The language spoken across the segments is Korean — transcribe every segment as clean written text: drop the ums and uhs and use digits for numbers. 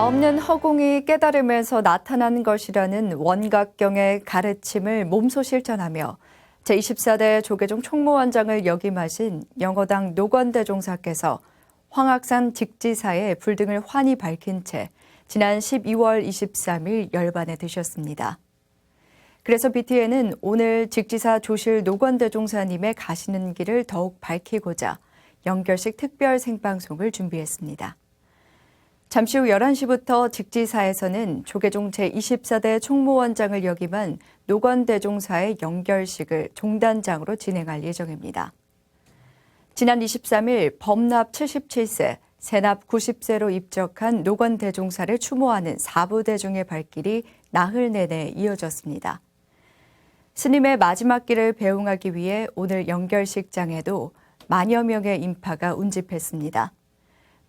없는 허공이 깨달음에서 나타나는 것이라는 원각경의 가르침을 몸소 실천하며 제24대 조계종 총무원장을 역임하신 영어당 노건대종사께서 황악산 직지사의 불등을 환히 밝힌 채 지난 12월 23일 열반에 드셨습니다. 그래서 BTN은 오늘 직지사 조실 노건대종사님의 가시는 길을 더욱 밝히고자 연결식 특별 생방송을 준비했습니다. 잠시 후 11시부터 직지사에서는 조계종 제24대 총무원장을 역임한 노건대종사의 연결식을 종단장으로 진행할 예정입니다. 지난 23일 범납 77세, 세납 90세로 입적한 노건대종사를 추모하는 4부대중의 발길이 나흘 내내 이어졌습니다. 스님의 마지막 길을 배웅하기 위해 오늘 연결식장에도 만여 명의 인파가 운집했습니다.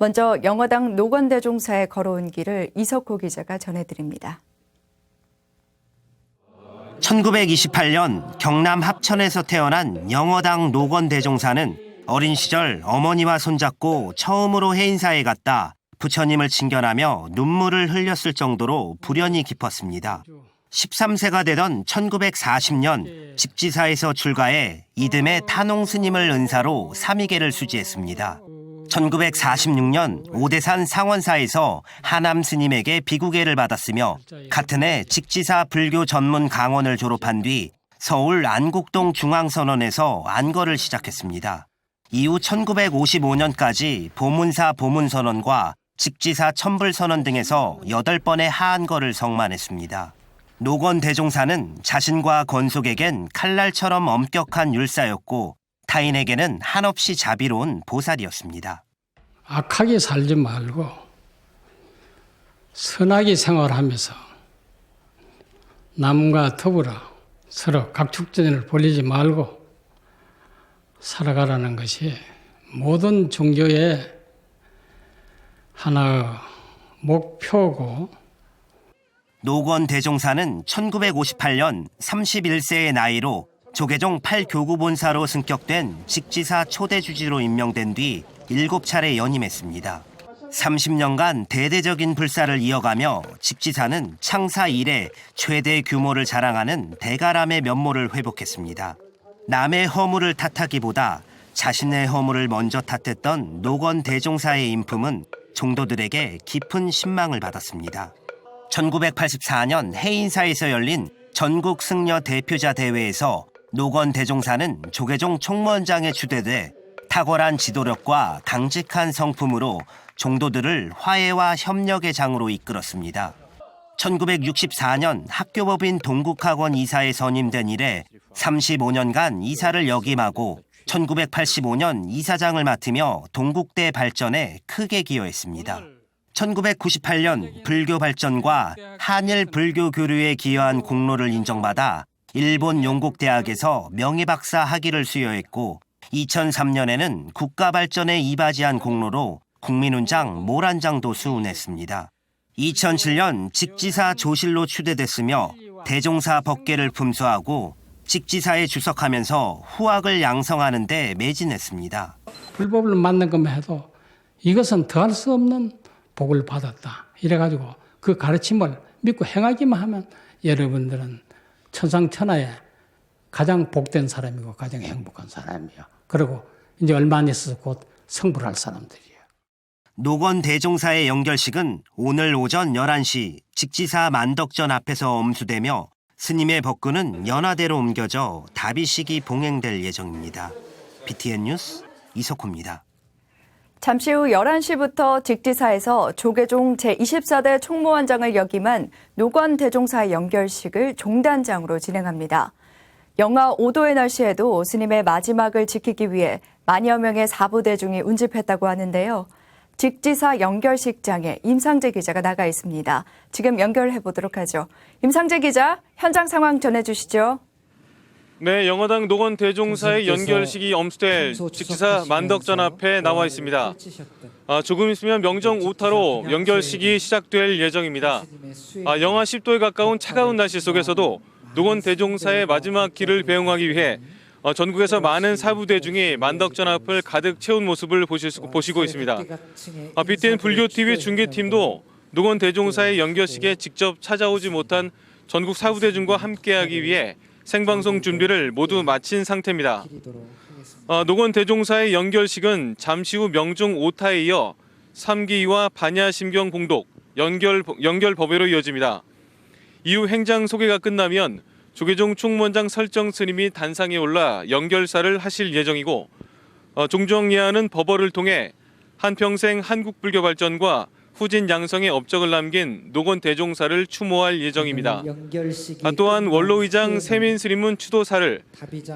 먼저 영어당 노건대종사에 걸어온 길을 이석호 기자가 전해드립니다. 1928년 경남 합천에서 태어난 영어당 노건대종사는 어린 시절 어머니와 손잡고 처음으로 해인사에 갔다 부처님을 칭견하며 눈물을 흘렸을 정도로 불연이 깊었습니다. 13세가 되던 1940년 직지사에서 출가해 이듬해 탄홍 스님을 은사로 삼위계를 수지했습니다. 1946년 오대산 상원사에서 하남 스님에게 비구계를 받았으며 같은 해 직지사 불교 전문 강원을 졸업한 뒤 서울 안국동 중앙선원에서 안거를 시작했습니다. 이후 1955년까지 보문사 보문선원과 직지사 천불선원 등에서 8번의 하안거를 성만했습니다. 노건대종사는 자신과 건속에겐 칼날처럼 엄격한 율사였고 타인에게는 한없이 자비로운 보살이었습니다. 악하게 살지 말고 선하게 생활하면서 남과 더불어 서로 각축전을 벌이지 말고 살아가라는 것이 모든 종교의 하나의 목표고, 노건대종사는 1958년 31세의 나이로 조계종 8교구본사로 승격된 직지사 초대주지로 임명된 뒤 7차례 연임했습니다. 30년간 대대적인 불사를 이어가며 직지사는 창사 이래 최대 규모를 자랑하는 대가람의 면모를 회복했습니다. 남의 허물을 탓하기보다 자신의 허물을 먼저 탓했던 노건대종사의 인품은 종도들에게 깊은 신망을 받았습니다. 1984년 해인사에서 열린 전국 승려 대표자 대회에서 노건대종사는 조계종 총무원장에 추대돼 탁월한 지도력과 강직한 성품으로 종도들을 화해와 협력의 장으로 이끌었습니다. 1964년 학교법인 동국학원 이사에 선임된 이래 35년간 이사를 역임하고 1985년 이사장을 맡으며 동국대 발전에 크게 기여했습니다. 1998년 불교 발전과 한일 불교 교류에 기여한 공로를 인정받아 일본 용국대학에서 명예박사 학위를 수여했고 2003년에는 국가 발전에 이바지한 공로로 국민훈장 모란장도 수운했습니다. 2007년 직지사 조실로 추대됐으며 대종사 법계를 품수하고 직지사에 주석하면서 후학을 양성하는 데 매진했습니다. 불법을 만든 것만 해도 이것은 더할 수 없는 복을 받았다. 이래가지고 그 가르침을 믿고 행하기만 하면 여러분들은 천상천하에 가장 복된 사람이고 가장 행복한 사람이에요. 그리고 이제 얼마 안 있어서 곧 성불할 사람들이에요. 노건대종사의 연결식은 오늘 오전 11시 직지사 만덕전 앞에서 엄수되며 스님의 법근은 연화대로 옮겨져 다비식이 봉행될 예정입니다. BTN 뉴스 이석호입니다. 잠시 후 11시부터 직지사에서 조계종 제24대 총무원장을 역임한 노건대종사의 연결식을 종단장으로 진행합니다. 영하 5도의 날씨에도 스님의 마지막을 지키기 위해 만여 명의 4부대중이 운집했다고 하는데요. 직지사 연결식장에 임상재 기자가 나가 있습니다. 지금 연결해 보도록 하죠. 임상재 기자, 현장 상황 전해주시죠. 네, 영어당 노건대종사의 연결식이 엄수될 직지사 만덕전 앞에 나와 있습니다. 조금 있으면 명정 오타로 연결식이 시작될 예정입니다. 영하 10도에 가까운 차가운 날씨 속에서도 노건대종사의 마지막 길을 배웅하기 위해 전국에서 많은 사부대중이 만덕전 앞을 가득 채운 모습을 보시고 있습니다. BTN 불교TV 중계팀도 노건 대종사의 연결식에 직접 찾아오지 못한 전국 사부대중과 함께하기 위해 생방송 준비를 모두 마친 상태입니다. 노건 대종사의 연결식은 잠시 후 명종 오타에 이어 삼기와 반야심경 봉독, 연결 법회로 이어집니다. 이후 행장 소개가 끝나면 조계종 총무원장 설정 스님이 단상에 올라 연결사를 하실 예정이고 종정예하는 법어를 통해 한평생 한국불교 발전과 후진 양성의 업적을 남긴 노건 대종사를 추모할 예정입니다. 또한 원로의장 세민 스님은 추도사를,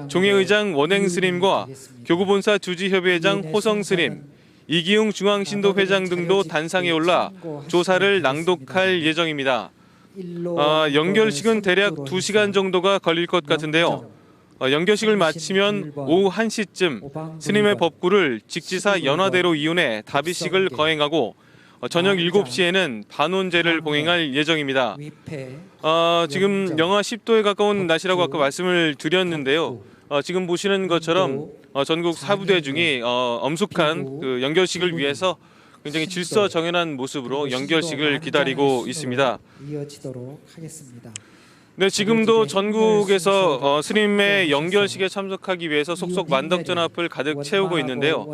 종회의장 원행 스님과 교구본사 주지협의회장 호성 스님, 이기웅 중앙신도회장 등도 단상에 올라 조사를 낭독할 예정입니다. 연결식은 대략 2시간 정도가 걸릴 것 같은데요. 연결식을 마치면 오후 1시쯤 스님의 법구를 직지사 연화대로 이윤해 다비식을 거행하고 저녁 7시에는 반원제를 봉행할 예정입니다. 지금 영하 10도에 가까운 날씨라고 아까 말씀을 드렸는데요. 지금 보시는 것처럼 전국 사부대중이 엄숙한 그 연결식을 위해서 굉장히 질서정연한 모습으로 연결식을 기다리고 있습니다. 이어지도록 하겠습니다. 네, 지금도 전국에서 스님의 연결식에 참석하기 위해서 속속 만덕전 앞을 가득 채우고 있는데요.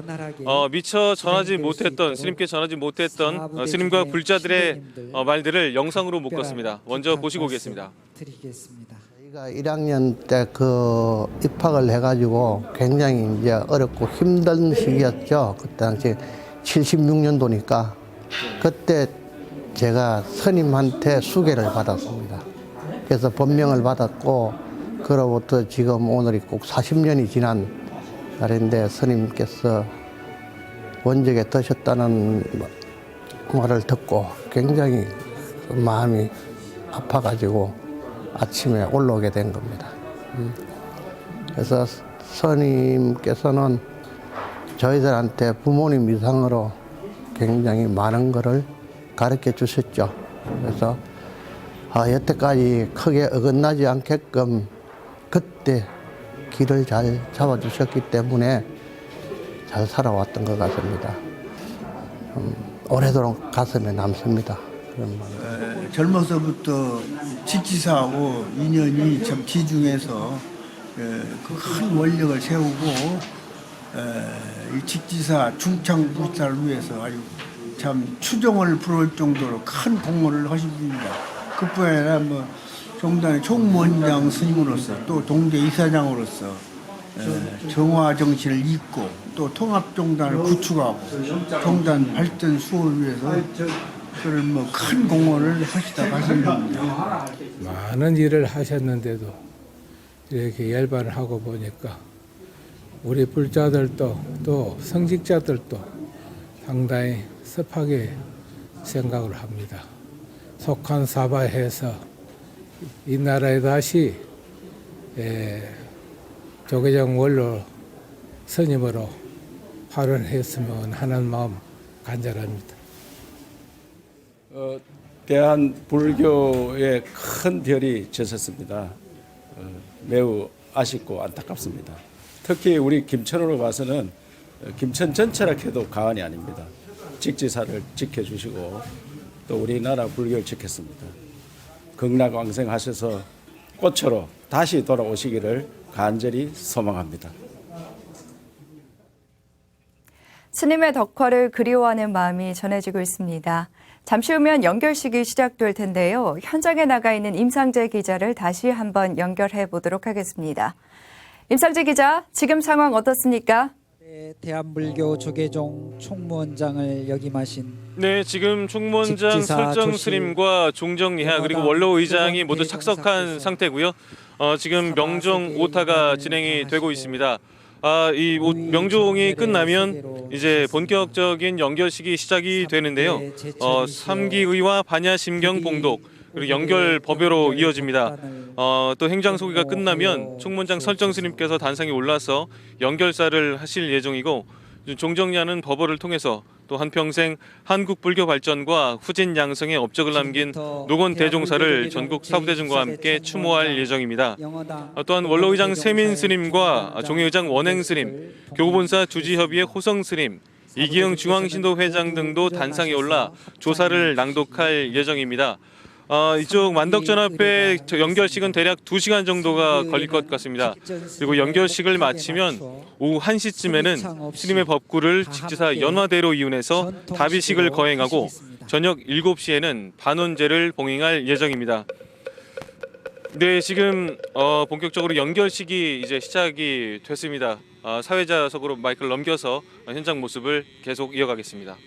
미처 전하지 못했던, 스님께 전하지 못했던 스님과 불자들의 말들을 영상으로 묶었습니다. 먼저 보시고 오겠습니다. 드리겠습니다. 저희가 1학년 때 그 입학을 해가지고 굉장히 이제 어렵고 힘든 시기였죠. 그때 당시 76년도니까 그때 제가 스님한테 수계를 받았습니다. 그래서 법명을 받았고 그로부터 지금 오늘이 꼭 40년이 지난 날인데 스님께서 원적에 드셨다는 말을 듣고 굉장히 마음이 아파가지고 아침에 올라오게 된 겁니다. 그래서 스님께서는 저희들한테 부모님 이상으로 굉장히 많은 것을 가르쳐 주셨죠. 그래서 여태까지 크게 어긋나지 않게끔 그때 길을 잘 잡아주셨기 때문에 잘 살아왔던 것 같습니다. 오래도록 가슴에 남습니다. 그런 마음. 젊어서부터 직지사하고 인연이 참 지중해서 그 큰 원력을 세우고 이 직지사 중창부사를 위해서 아주 참 추정을 부를 정도로 큰 공헌을 하신 분입니다. 그뿐 아니라 뭐 종단의 총무원장 스님으로서 또 동대 이사장으로서 정화 정신을 잇고 또 통합종단을 구축하고 종단 발전 수호를 위해서 그런 뭐 큰 공헌을 하시다 가신 분입니다. 많은 일을 하셨는데도 이렇게 열반을 하고 보니까 우리 불자들도 또 성직자들도 상당히 섭하게 생각을 합니다. 속한 사바해서 이 나라에 다시 조계종 원로 스님으로 발원했으면 하는 마음 간절합니다. 대한 불교에 큰 별이 졌었습니다. 매우 아쉽고 안타깝습니다. 특히 우리 김천으로 봐서는 김천 전체라 해도 과언이 아닙니다. 직지사를 지켜주시고 또 우리나라 불교를 지켰습니다. 극락왕생하셔서 꽃으로 다시 돌아오시기를 간절히 소망합니다. 스님의 덕화를 그리워하는 마음이 전해지고 있습니다. 잠시 후면 연결식이 시작될 텐데요. 현장에 나가 있는 임상재 기자를 다시 한번 연결해 보도록 하겠습니다. 임상재 기자, 지금 상황 어떻습니까? 네, 대한불교 조계종 총무원장을 역임하신 네, 지금 총무원장 직지사 설정 조실 스님과 종정예하 그리고 원로 의장이 모두 착석한 상태고요. 지금 명종 오타가 진행이 되고 있습니다. 이 명종이 끝나면 이제 본격적인 연결식이 시작이 되는데요. 삼기의와 반야심경 봉독 그리고 연결 법회로 이어집니다. 또 행장 소개가 끝나면 총무원장 설정 스님께서 단상에 올라서 연결사를 하실 예정이고 종정리하는 법어를 통해서 또 한평생 한국 불교 발전과 후진 양성의 업적을 남긴 노건 대종사를 전국 사부대중과 함께 추모할 예정입니다. 또한 원로의장 세민 스님과 종회의장 원행 스님, 교구본사 주지협의회 호성 스님, 이기영 중앙신도 회장 등도 단상에 올라 조사를 낭독할 예정입니다. 이쪽 만덕전합회 연결식은 대략 2시간 정도가 걸릴 것 같습니다. 그리고 연결식을 마치면 오후 1시쯤에는 스님의 법구를 직지사 연화대로 이운해서 다비식을 거행하고 저녁 7시에는 반원제를 봉행할 예정입니다. 네, 지금 본격적으로 연결식이 이제 시작이 됐습니다. 사회자석으로 마이크를 넘겨서 현장 모습을 계속 이어가겠습니다.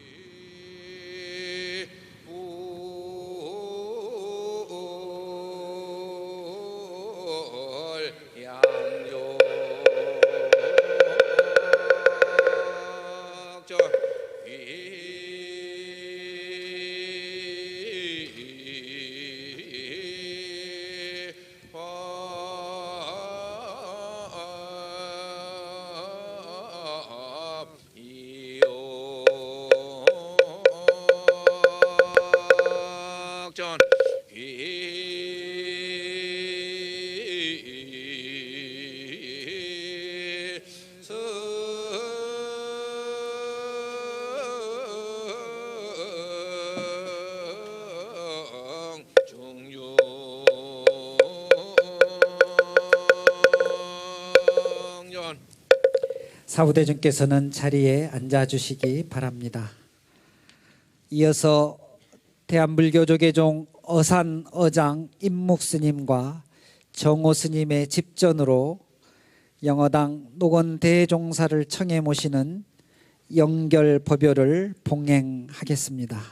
사후대중께서는 자리에 앉아주시기 바랍니다. 이어서 대한불교조계종 어산어장 임묵스님과 정호스님의 집전으로 영어당 노건대종사를 청해 모시는 연결법요를 봉행하겠습니다.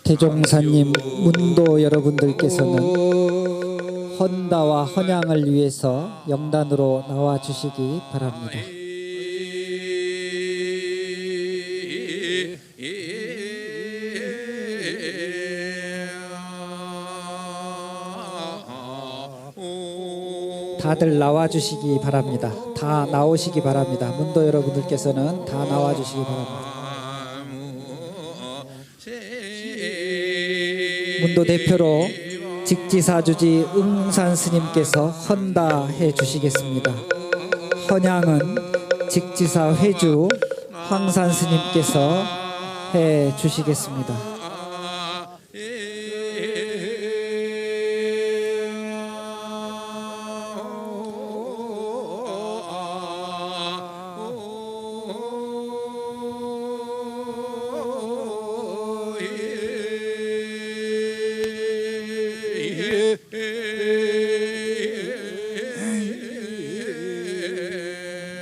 대종사님, 문도 여러분들께서는 헌다와 헌양을 위해서 영단으로 나와 주시기 바랍니다. 다들 나와 주시기 바랍니다. 다 나오시기 바랍니다. 문도 여러분들께서는 다 나와 주시기 바랍니다. 문도 대표로 직지사주지 응산 스님께서 헌다해 주시겠습니다. 헌양은 직지사 회주 황산 스님께서 해 주시겠습니다.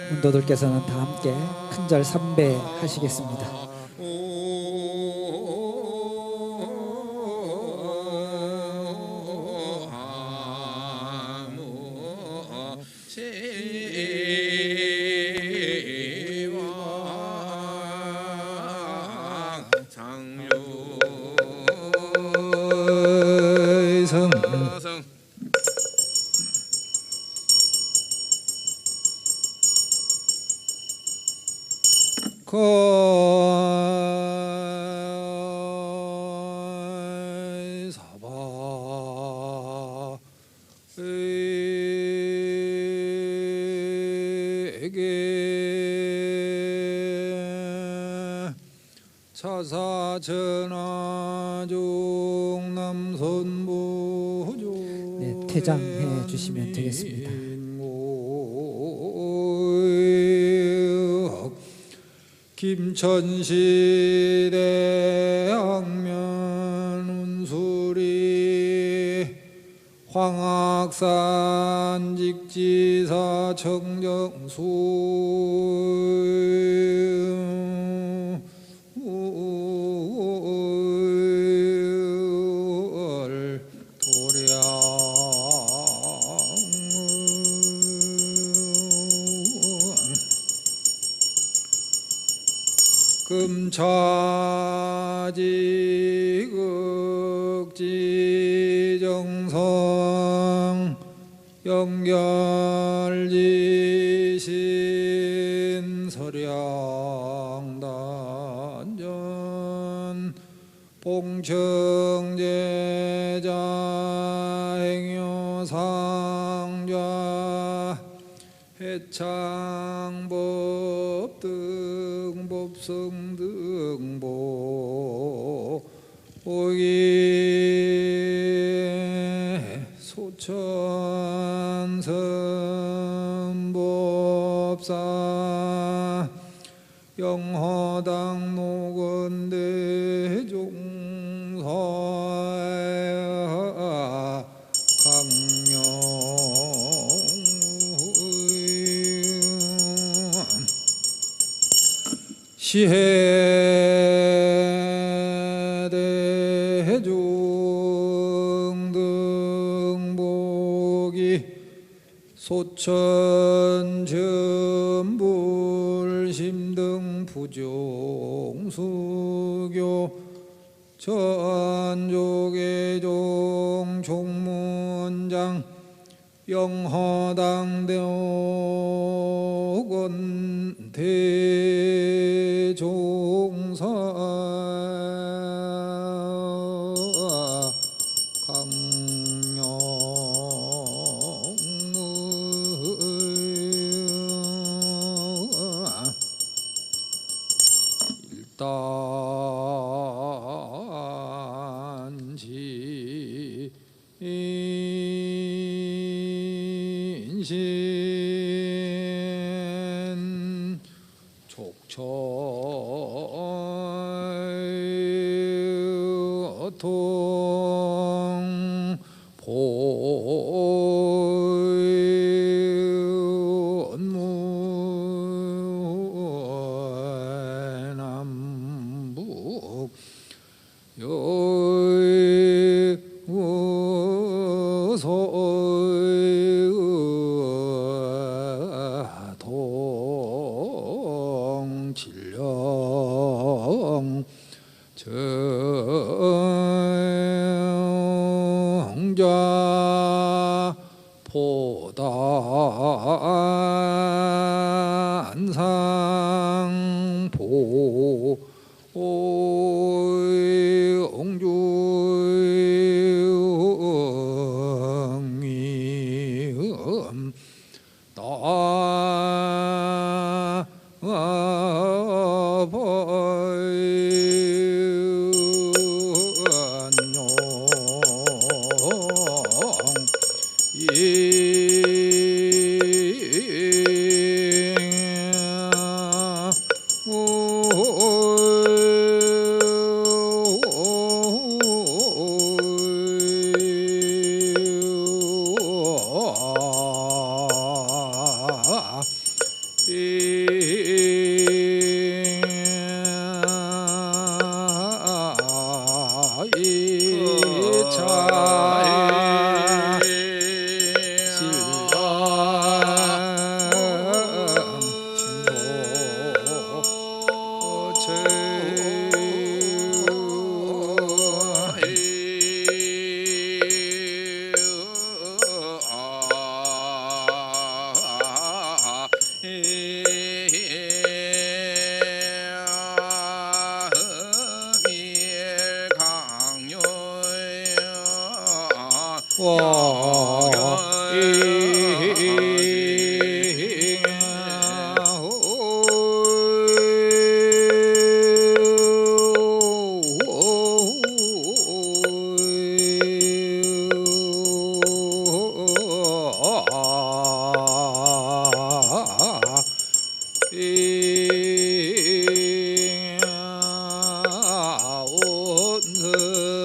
문도들께서는 다 함께 큰절 삼배하시겠습니다. 네, 퇴장해 주시면 되겠습니다. 김천시대 항면 운수리 황악산 직지사 청정수 도량 심차지극지정성 연결지신 서량단전 봉청제자 행여상좌 해창법 등법성 등보 오기 소천선법사 영허당 노건대종사 강령 시해대중 등복이 소천전불심 부종수교 전조계종 총무원장 영허당 대오건 대종사 강령 일단지 인신 족처통 본무남북 동칠령 정자 포단상 보옹주음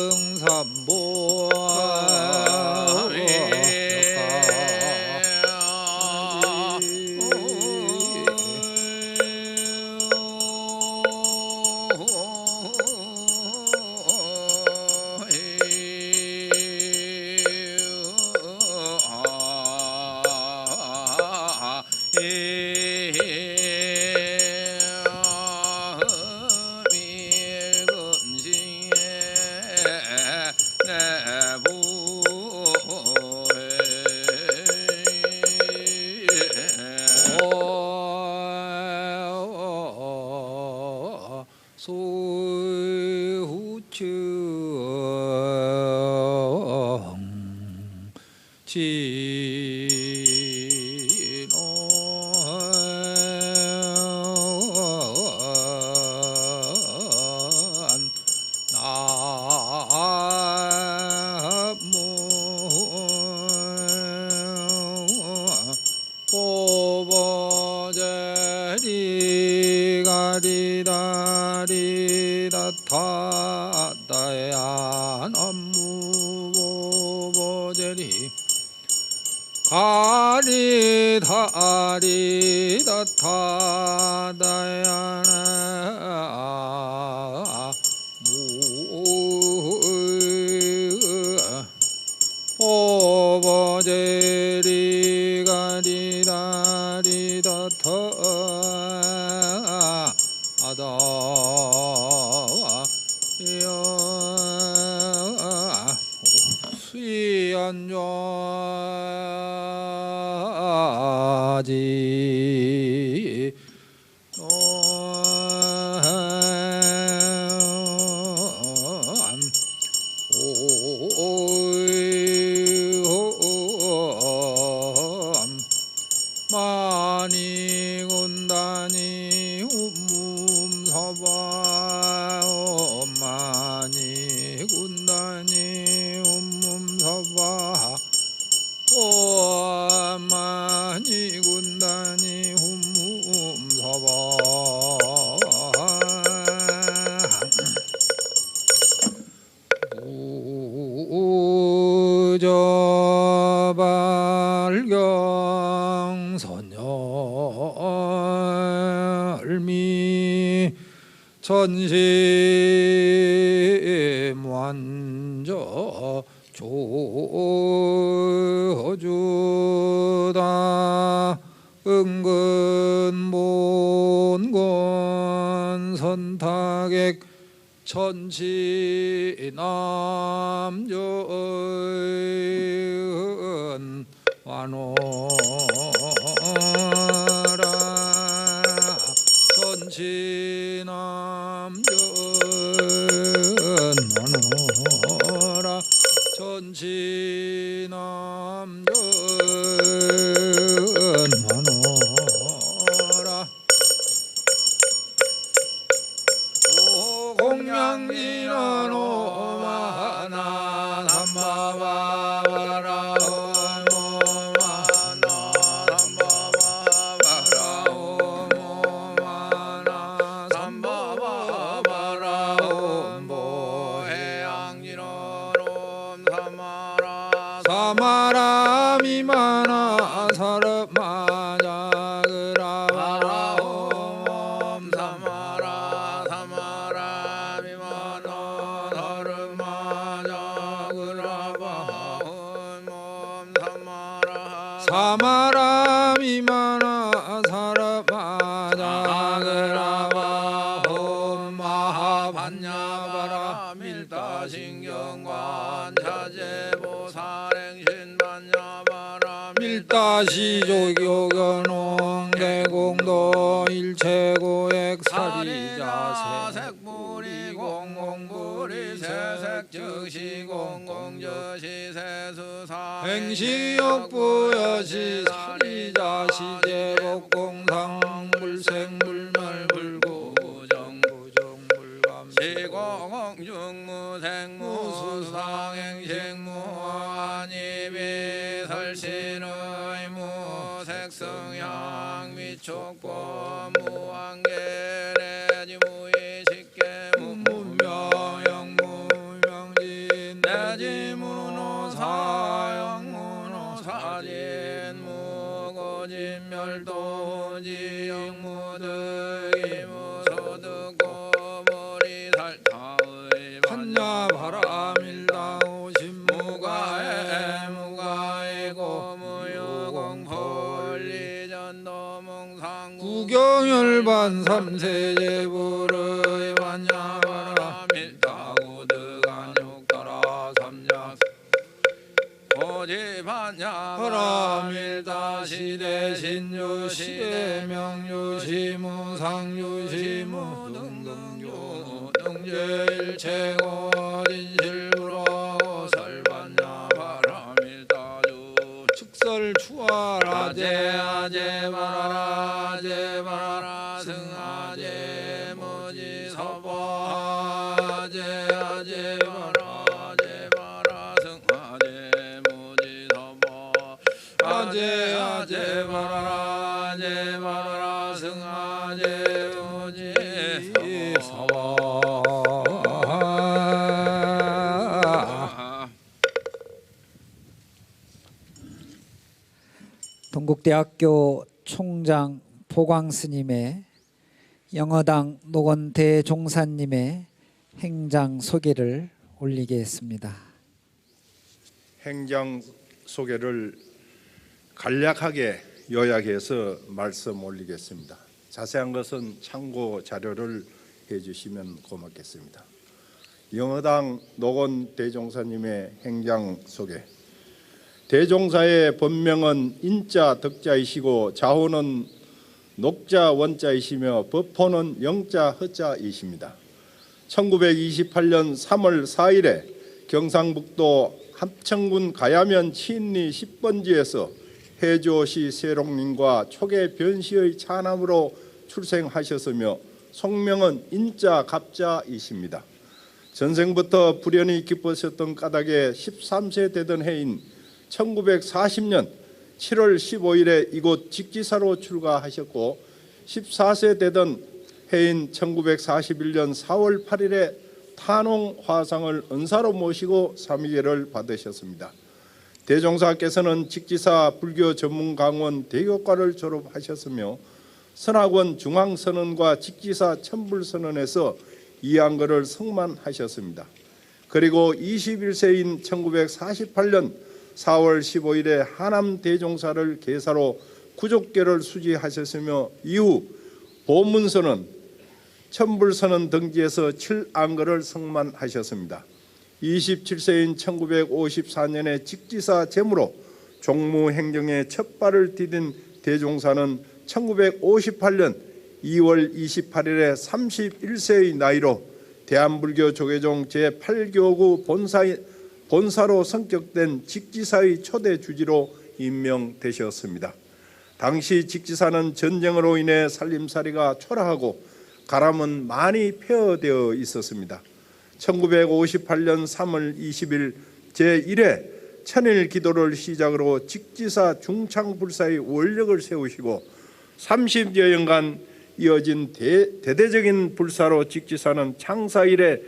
온승삼보 부저발경선열미 전시무한저 조주다 은근본권 선타객 천지남전 완호라 천지남전 완호라 천지남전 완호라 공양지는 오마나 삼바바바라 오마나 삼바바바라 오마나 삼바바바라 옴보해양지는 옴사마라 사마라 미마나 사르마자 그라바라 옴사마라 사마라 미마나 사르마자 그라바 옴사마라 사마라 미마나 사르마자 그라바 옴마하반야바라 밀다신경관 자제보살행신반야바라 밀다시조교견홍 대공도 일체고액 사리자세 색불이 공공불이 세색즉시 공공저시 세수사 행시역부여시 사리자시 제복공상 불생불멸불구 부정불감 시공중무생무수상행식무한입이 설신의 무색성향 미촉고 무한계내지 무의식계 무무명영 무명진 내지 무노사영 무노사진 무고진멸도지 영무득이 무소득고 머리살타의 판야바라밀다오신 무가에 무가이고 무유공폴리전도몽상 구경열반 삼세제불의 반야바라 밀다구득한 육다라 삼약 오지반야바라 밀다시대신유시대 명유시무상유시무 등등유 등제일체고 진실부로 설반야바라 밀다주 아제 말아라 아제 말아라 승아제 무지 서보 아제 말아 아제 말아 승아제 무지 서보 아제 말아라 승아제 무지 서보 동국대학교 총장 보광 스님의 영어당 노건 대종사님의 행장 소개를 올리겠습니다. 행장 소개를 간략하게 요약해서 말씀 올리겠습니다. 자세한 것은 참고 자료를 해주시면 고맙겠습니다. 영어당 노건 대종사님의 행장 소개. 대종사의 본명은 인자 덕자이시고 자호는 녹자 원자이시며 법호는 영자 허자이십니다. 1928년 3월 4일에 경상북도 합천군 가야면 치인리 10번지에서 해조시 세롱님과 초계 변시의 차남으로 출생하셨으며 속명은 인자 갑자이십니다. 전생부터 불연이 깊으셨던 까닭에 13세 되던 해인 1940년 7월 15일에 이곳 직지사로 출가하셨고 14세 되던 해인 1941년 4월 8일에 탄홍 화상을 은사로 모시고 삼위계를 받으셨습니다. 대종사께서는 직지사 불교 전문 강원 대교과를 졸업하셨으며 선학원 중앙선언과 직지사 천불선언에서 이한글을 성만하셨습니다. 그리고 21세인 1948년 4월 15일에 하남 대종사를 계사로 구족계를 수지하셨으며 이후 보문선언, 천불선언 등지에서 7안거를 성만하셨습니다. 27세인 1954년에 직지사 제무로 종무행정에 첫 발을 디딘 대종사는 1958년 2월 28일에 31세의 나이로 대한불교 조계종 제8교구 본사로 성격된 직지사의 초대 주지로 임명되셨습니다. 당시 직지사는 전쟁으로 인해 살림살이가 초라하고 가람은 많이 폐허되어 있었습니다. 1958년 3월 20일 제1회 천일 기도를 시작으로 직지사 중창불사의 원력을 세우시고 30여년간 이어진 대대적인 불사로 직지사는 창사 이래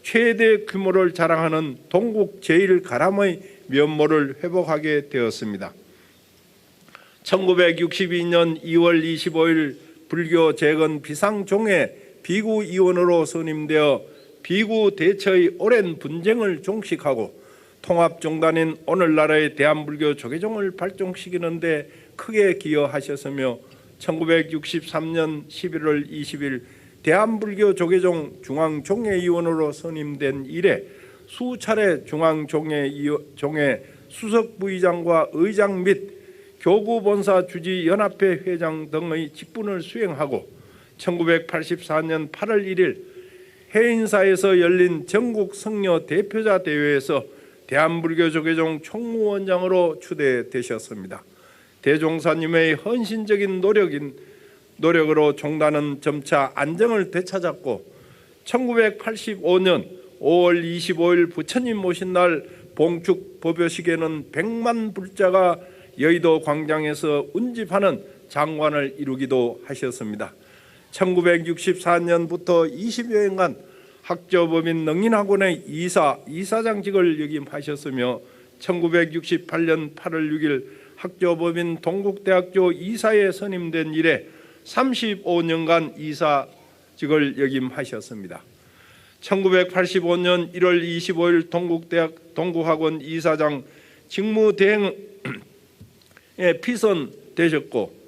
최대 규모를 자랑하는 동국 제1가람의 면모를 회복하게 되었습니다. 1962년 2월 25일 불교 재건 비상종회 비구위원으로 선임되어 비구 대처의 오랜 분쟁을 종식하고 통합종단인 오늘날의 대한불교 조계종을 발종시키는 데 크게 기여하셨으며 1963년 11월 20일 대한불교 조계종 중앙종회위원으로 선임된 이래 수차례 중앙종회 수석 부의장과 의장 및 교구본사 주지 연합회 회장 등의 직분을 수행하고 1984년 8월 1일 해인사에서 열린 전국 성녀 대표자 대회에서 대한불교 조계종 총무원장으로 추대되셨습니다. 대종사님의 헌신적인 노력으로 종단은 점차 안정을 되찾았고 1985년 5월 25일 부처님 모신 날 봉축 법요식에는 100만 불자가 여의도 광장에서 운집하는 장관을 이루기도 하셨습니다. 1964년부터 20여년간 학저법인 능인학원의 이사장직을 역임하셨으며 1968년 8월 6일 학저법인 동국대학교 이사에 선임된 이래 35년간 이사직을 역임하셨습니다. 1985년 1월 25일 동국학원 이사장 직무대행에 피선되셨고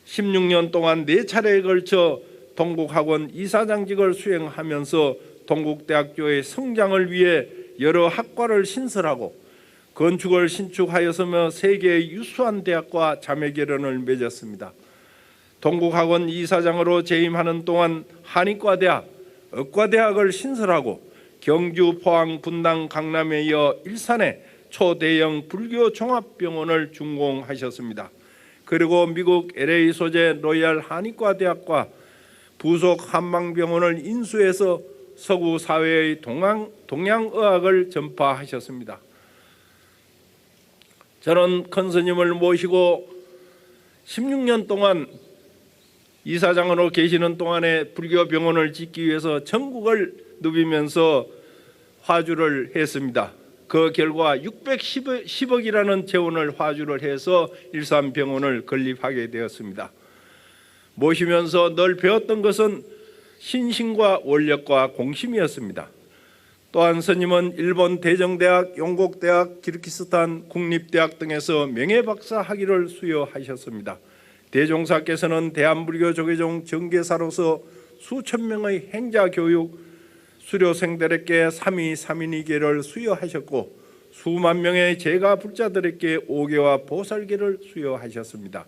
16년 동안 4차례에 걸쳐 동국학원 이사장직을 수행하면서 동국대학교의 성장을 위해 여러 학과를 신설하고 건축을 신축하였으며 세계의 유수한 대학과 자매결연을 맺었습니다. 동국학원 이사장으로 재임하는 동안 한의과대학, 의과대학을 신설하고 경주, 포항, 분당, 강남에 이어 일산에 초대형 불교 종합병원을 준공하셨습니다. 그리고 미국 LA 소재 로열 한의과 대학과 부속 한방병원을 인수해서 서구 사회의 동양의학을 전파하셨습니다. 저는 큰 스님을 모시고 16년 동안 이사장으로 계시는 동안에 불교 병원을 짓기 위해서 전국을 누비면서 화주를 했습니다. 그 결과 610억이라는 재원을 화주를 해서 일산병원을 건립하게 되었습니다. 모시면서 늘 배웠던 것은 신심과 원력과 공심이었습니다. 또한 스님은 일본 대정대학, 용곡대학, 키르기스탄 국립대학 등에서 명예박사 학위를 수여하셨습니다. 대종사께서는 대한불교 조계종 정계사로서 수천 명의 행자교육, 수료생들에게 삼위삼인이계를 수여하셨고 수만 명의 제가 불자들에게 오계와 보살계를 수여하셨습니다.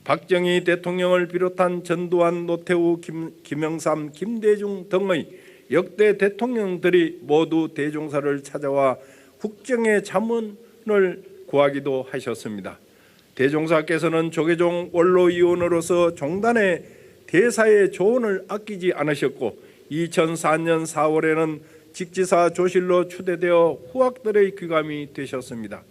박정희 대통령을 비롯한 전두환, 노태우, 김영삼, 김대중 등의 역대 대통령들이 모두 대종사를 찾아와 국정의 자문을 구하기도 하셨습니다. 대종사께서는 조계종 원로위원으로서 종단의 대사의 조언을 아끼지 않으셨고 2004년 4월에는 직지사 조실로 추대되어 후학들의 귀감이 되셨습니다.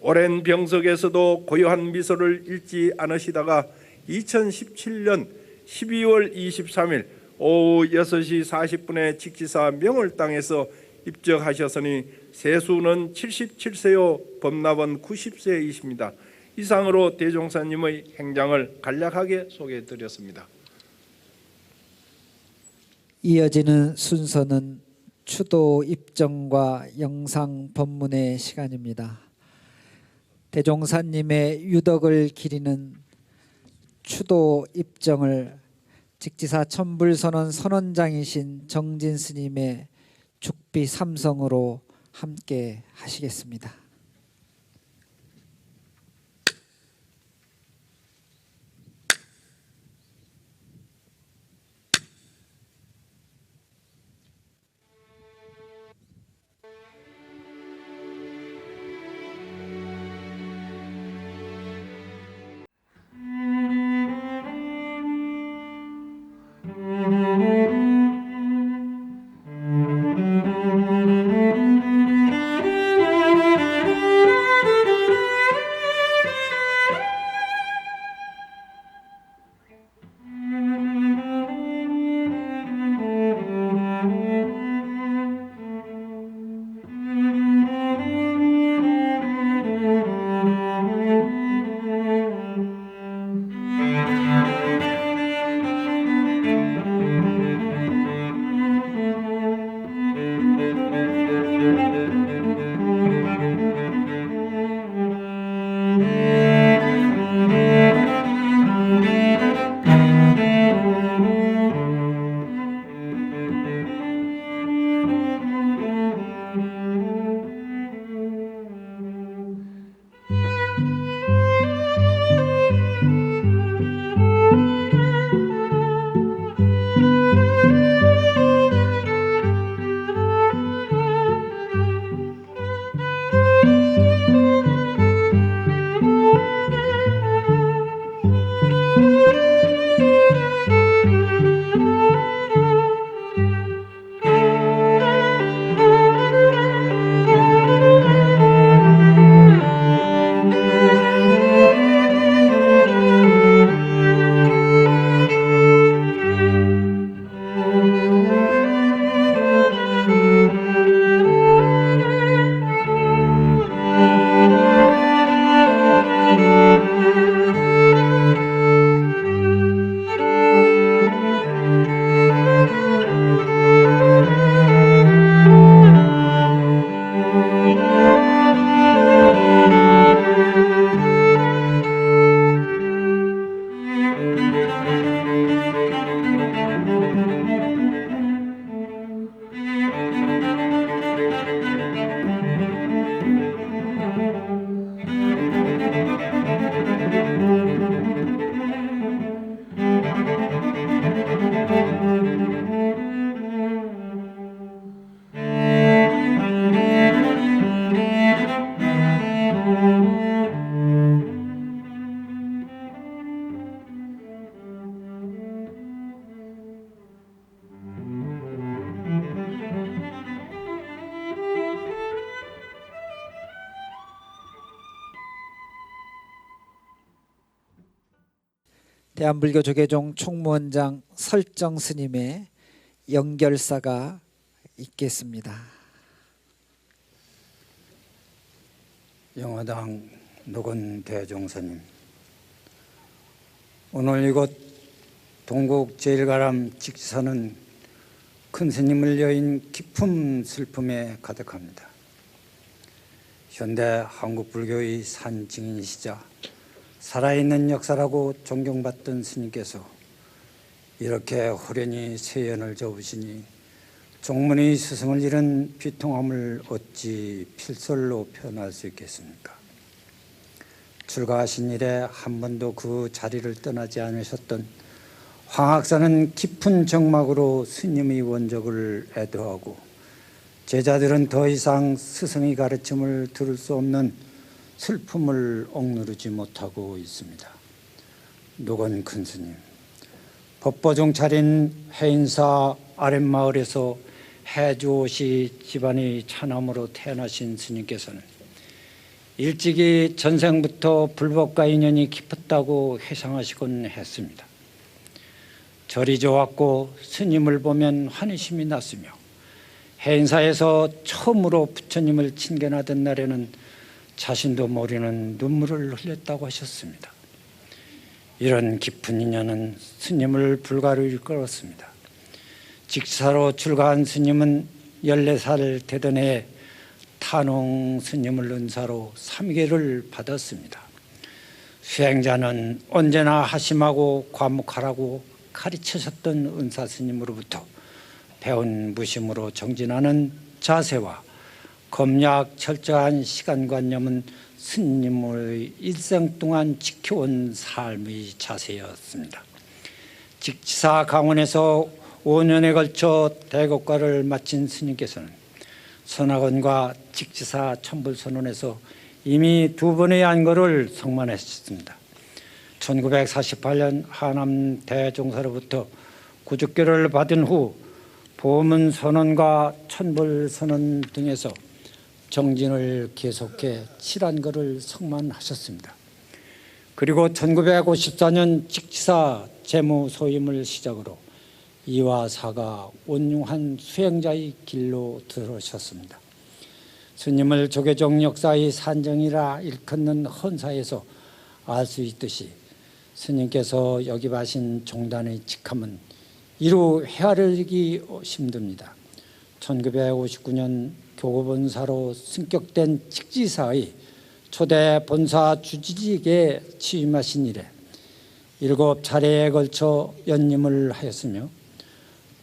오랜 병석에서도 고요한 미소를 잃지 않으시다가 2017년 12월 23일 오후 6시 40분에 직지사 명월당에서 입적하셨으니 세수는 77세요 법납은 90세이십니다. 이상으로 대종사님의 행장을 간략하게 소개해드렸습니다. 이어지는 순서는 추도 입정과 영상 법문의 시간입니다. 대종사님의 유덕을 기리는 추도 입정을 직지사 천불선언 선언장이신 정진 스님의 죽비 삼성으로 함께 하시겠습니다. 대한불교조계종 총무원장 설정 스님의 연결사가 있겠습니다. 영화당 노건 대종사님, 오늘 이곳 동국 제1가람 직지사는 큰 스님을 여인 깊은 슬픔에 가득합니다. 현대 한국 불교의 산 증인이시자 살아있는 역사라고 존경받던 스님께서 이렇게 호련히 세연을 접으시니 종문의 스승을 잃은 비통함을 어찌 필설로 표현할 수 있겠습니까? 출가하신 이래 한 번도 그 자리를 떠나지 않으셨던 황학사는 깊은 정막으로 스님의 원적을 애도하고 제자들은 더 이상 스승의 가르침을 들을 수 없는 슬픔을 억누르지 못하고 있습니다. 노건 큰 스님, 법보종 차린 해인사 아랫마을에서 해주옷이 집안의 차남으로 태어나신 스님께서는 일찍이 전생부터 불법과 인연이 깊었다고 회상하시곤 했습니다. 절이 좋았고 스님을 보면 환희심이 났으며 해인사에서 처음으로 부처님을 친견하던 날에는 자신도 모르는 눈물을 흘렸다고 하셨습니다. 이런 깊은 인연은 스님을 불가로 이끌었습니다. 직사로 출가한 스님은 14살 되던 해에 탄홍 스님을 은사로 3계를 받았습니다. 수행자는 언제나 하심하고 과묵하라고 가르치셨던 은사 스님으로부터 배운 무심으로 정진하는 자세와 검약 철저한 시간관념은 스님의 일생 동안 지켜온 삶의 자세였습니다. 직지사 강원에서 5년에 걸쳐 대곡과를 마친 스님께서는 선학원과 직지사 천불선원에서 이미 2번의 안거를 성만하셨습니다. 1948년 하남 대종사로부터 구주교를 받은 후 보문선언과 천불선언 등에서 정진을 계속해 7안거를 성만하셨습니다. 그리고 1954년 직지사 재무소임을 시작으로 이와 사가 온융한 수행자의 길로 들어섰습니다. 스님을 조계종 역사의 산정이라 일컫는 헌사에서 알 수 있듯이 스님께서 역입하신 종단의 직함은 이루 헤아리기 힘듭니다. 1959년 교구본사로 승격된 직지사의 초대 본사 주지직에 취임하신 이래 7차례에 걸쳐 연임을 하였으며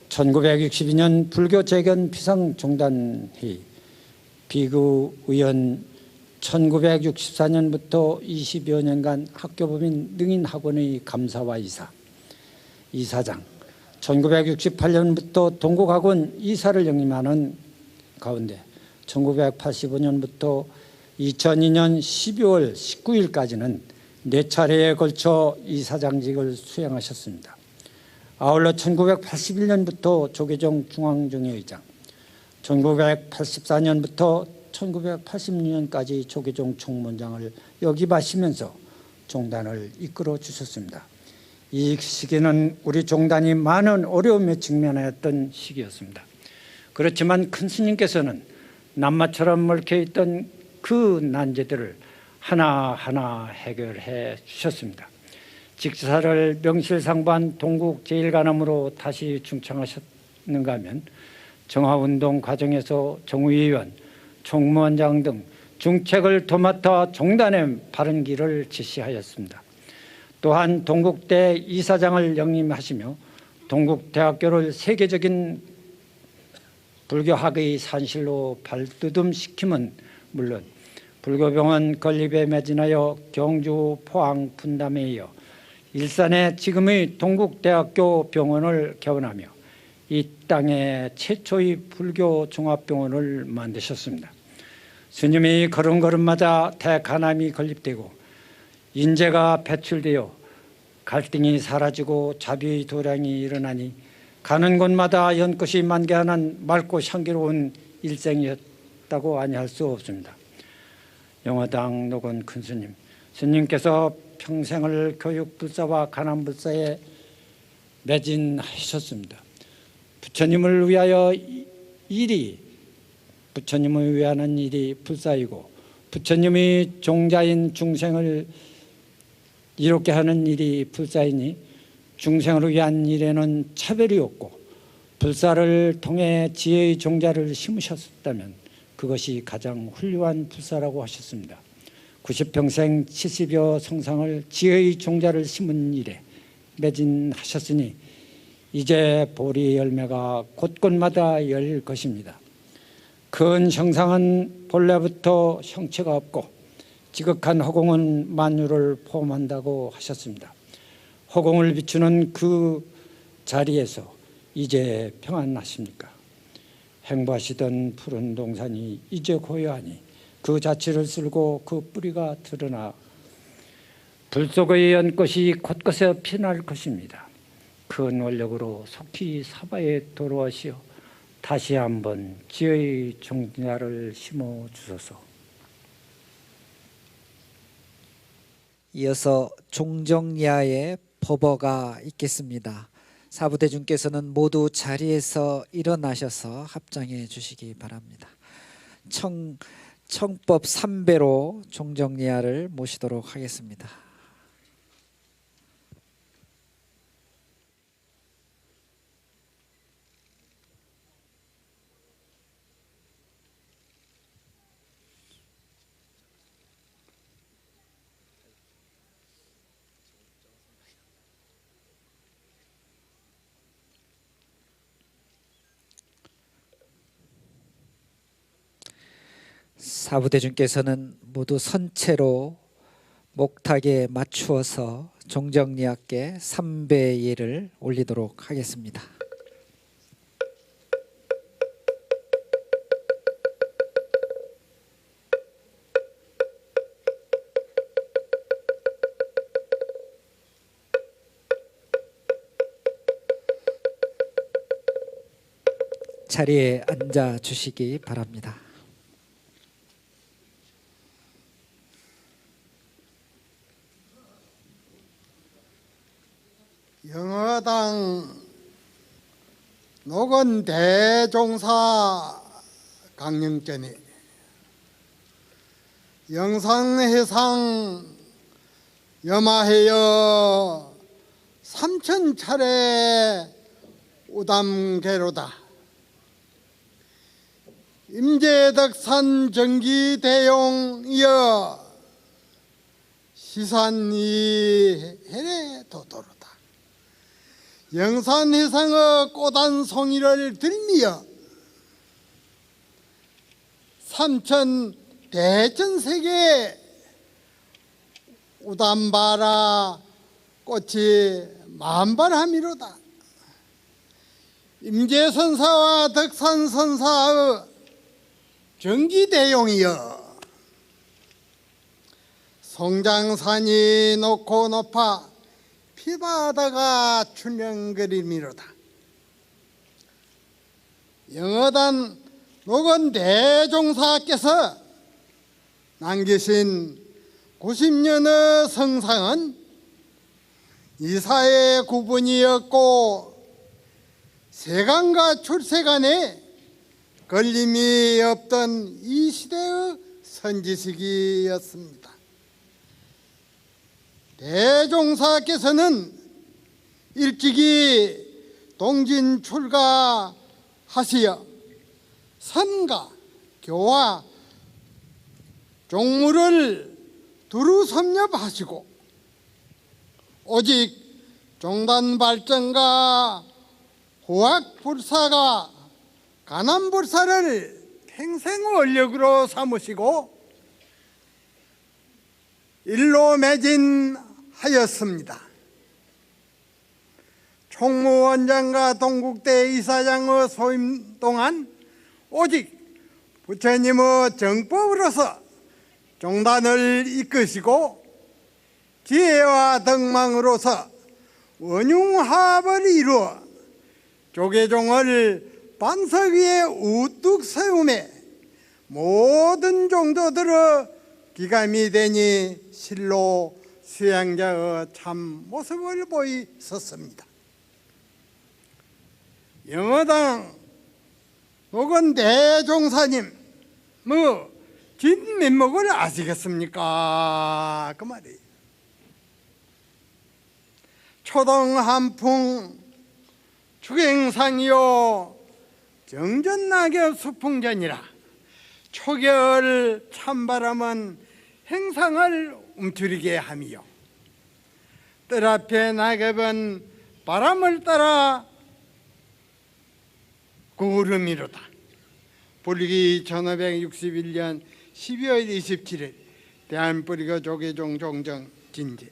1962년 불교재견 비상종단회의 비구의원 1964년부터 20여 년간 학교법인 능인학원의 감사와 이사장 1968년부터 동국학원 이사를 역임하는 가운데 1985년부터 2002년 12월 19일까지는 4차례에 걸쳐 이사장직을 수행하셨습니다. 아울러 1981년부터 조계종 중앙정예의장, 1984년부터 1986년까지 조계종 총무원장을 역임하시면서 종단을 이끌어 주셨습니다. 이 시기는 우리 종단이 많은 어려움에 직면하였던 시기였습니다. 그렇지만 큰 스님께서는 낱마처럼 얽혀있던 그 난제들을 하나하나 해결해 주셨습니다. 직지사를 명실상부한 동국 제1가람으로 다시 중창하셨는가 하면 정화운동 과정에서 정의위원, 총무원장 등 중책을 도맡아 종단의 바른 길을 지시하였습니다. 또한 동국대 이사장을 역임하시며 동국대학교를 세계적인 불교학의 산실로 발돋움시킴은 물론 불교병원 건립에 매진하여 경주, 포항, 분담에 이어 일산에 지금의 동국대학교 병원을 개원하며 이 땅에 최초의 불교 종합병원을 만드셨습니다. 스님이 걸음걸음마다 대간암이 건립되고 인재가 배출되어 갈등이 사라지고 자비의 도량이 일어나니 가는 곳마다 연꽃이 만개하는 맑고 향기로운 일생이었다고 아니할 수 없습니다. 영화당 노건 큰 스님, 스님께서 평생을 교육불사와 가난불사에 매진하셨습니다. 부처님을 위하여 부처님을 위하는 일이 불사이고 부처님이 종자인 중생을 이롭게 하는 일이 불사이니 중생을 위한 일에는 차별이 없고 불사를 통해 지혜의 종자를 심으셨다면 그것이 가장 훌륭한 불사라고 하셨습니다. 90평생 70여 성상을 지혜의 종자를 심은 일에 매진하셨으니 이제 보리 열매가 곳곳마다 열릴 것입니다. 큰 형상은 본래부터 형체가 없고 지극한 허공은 만유를 포함한다고 하셨습니다. 허공을 비추는 그 자리에서 이제 평안하십니까? 행보하시던 푸른 동산이 이제 고요하니 그 자취를 쓸고 그 뿌리가 드러나 불 속의 연꽃이 곳곳에 피어날 것입니다. 큰 원력으로 속히 사바에 돌아오시어 다시 한번 지혜의 종자를 심어 주소서. 이어서 종정야의 법어가 있겠습니다. 사부대중께서는 모두 자리에서 일어나셔서 합장해 주시기 바랍니다. 청법 3배로 종정야를 모시도록 하겠습니다. 사부대중께서는 모두 선체로 목탁에 맞추어서 종정리학께 3배 예를 올리도록 하겠습니다. 자리에 앉아 주시기 바랍니다. 영어당 노건 대종사 강령전이 영상해상 염화하여 3000차례 우담계로다. 임재덕산 정기대용이여 시산이 해례 도도로다. 영산해상의 꽃한 송이를 들미어 3000 대전세계 우담바라 꽃이 만발함이로다. 임재선사와 덕산선사의 정기대용이여 송장산이 높고 높아 피바다가 출렁거리미로다. 영어단 노건 대종사께서 남기신 90년의 성상은 이사의 구분이 없고 세간과 출세간에 걸림이 없던 이 시대의 선지식이었습니다. 대종사께서는 일찍이 동진 출가하시어 선가, 교화, 종무를 두루 섭렵하시고 오직 종단 발전과 호학불사가 가난불사를 평생 원력으로 삼으시고 일로 매진하였습니다. 총무원장과 동국대 이사장의 소임 동안 오직 부처님의 정법으로서 종단을 이끄시고 지혜와 덕망으로서 원융합을 이루어 조계종을 반석 위에 우뚝 세우매 모든 종도들의 기감이 되니 실로 수양자의 참 모습을 보이셨습니다. 영어당 노건 대종사님 진 면목을 아시겠습니까? 그 말이에요. 초동 한풍 축행상이요 정전낙엽 수풍전이라 초겨울 찬바람은 행상을 움츠리게 하며 뜰 앞에 낙엽은 바람을 따라 구름이로다. 불기 1561년 12월 27일 대한불교 조계종 종정 진제.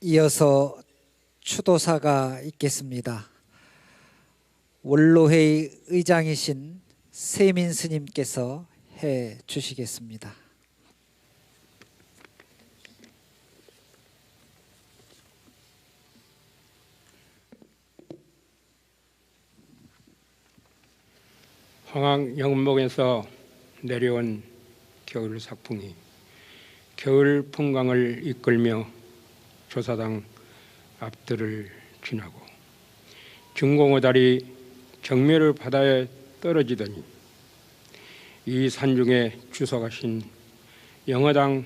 이어서 추도사가 있겠습니다. 원로회의 의장이신 세민 스님께서 해 주시겠습니다. 황학 영목에서 내려온 겨울 사풍이 겨울 풍광을 이끌며 조사당 앞들을 지나고 중공의 정멸의 바다에 떨어지더니 이 산중에 주석하신 영어당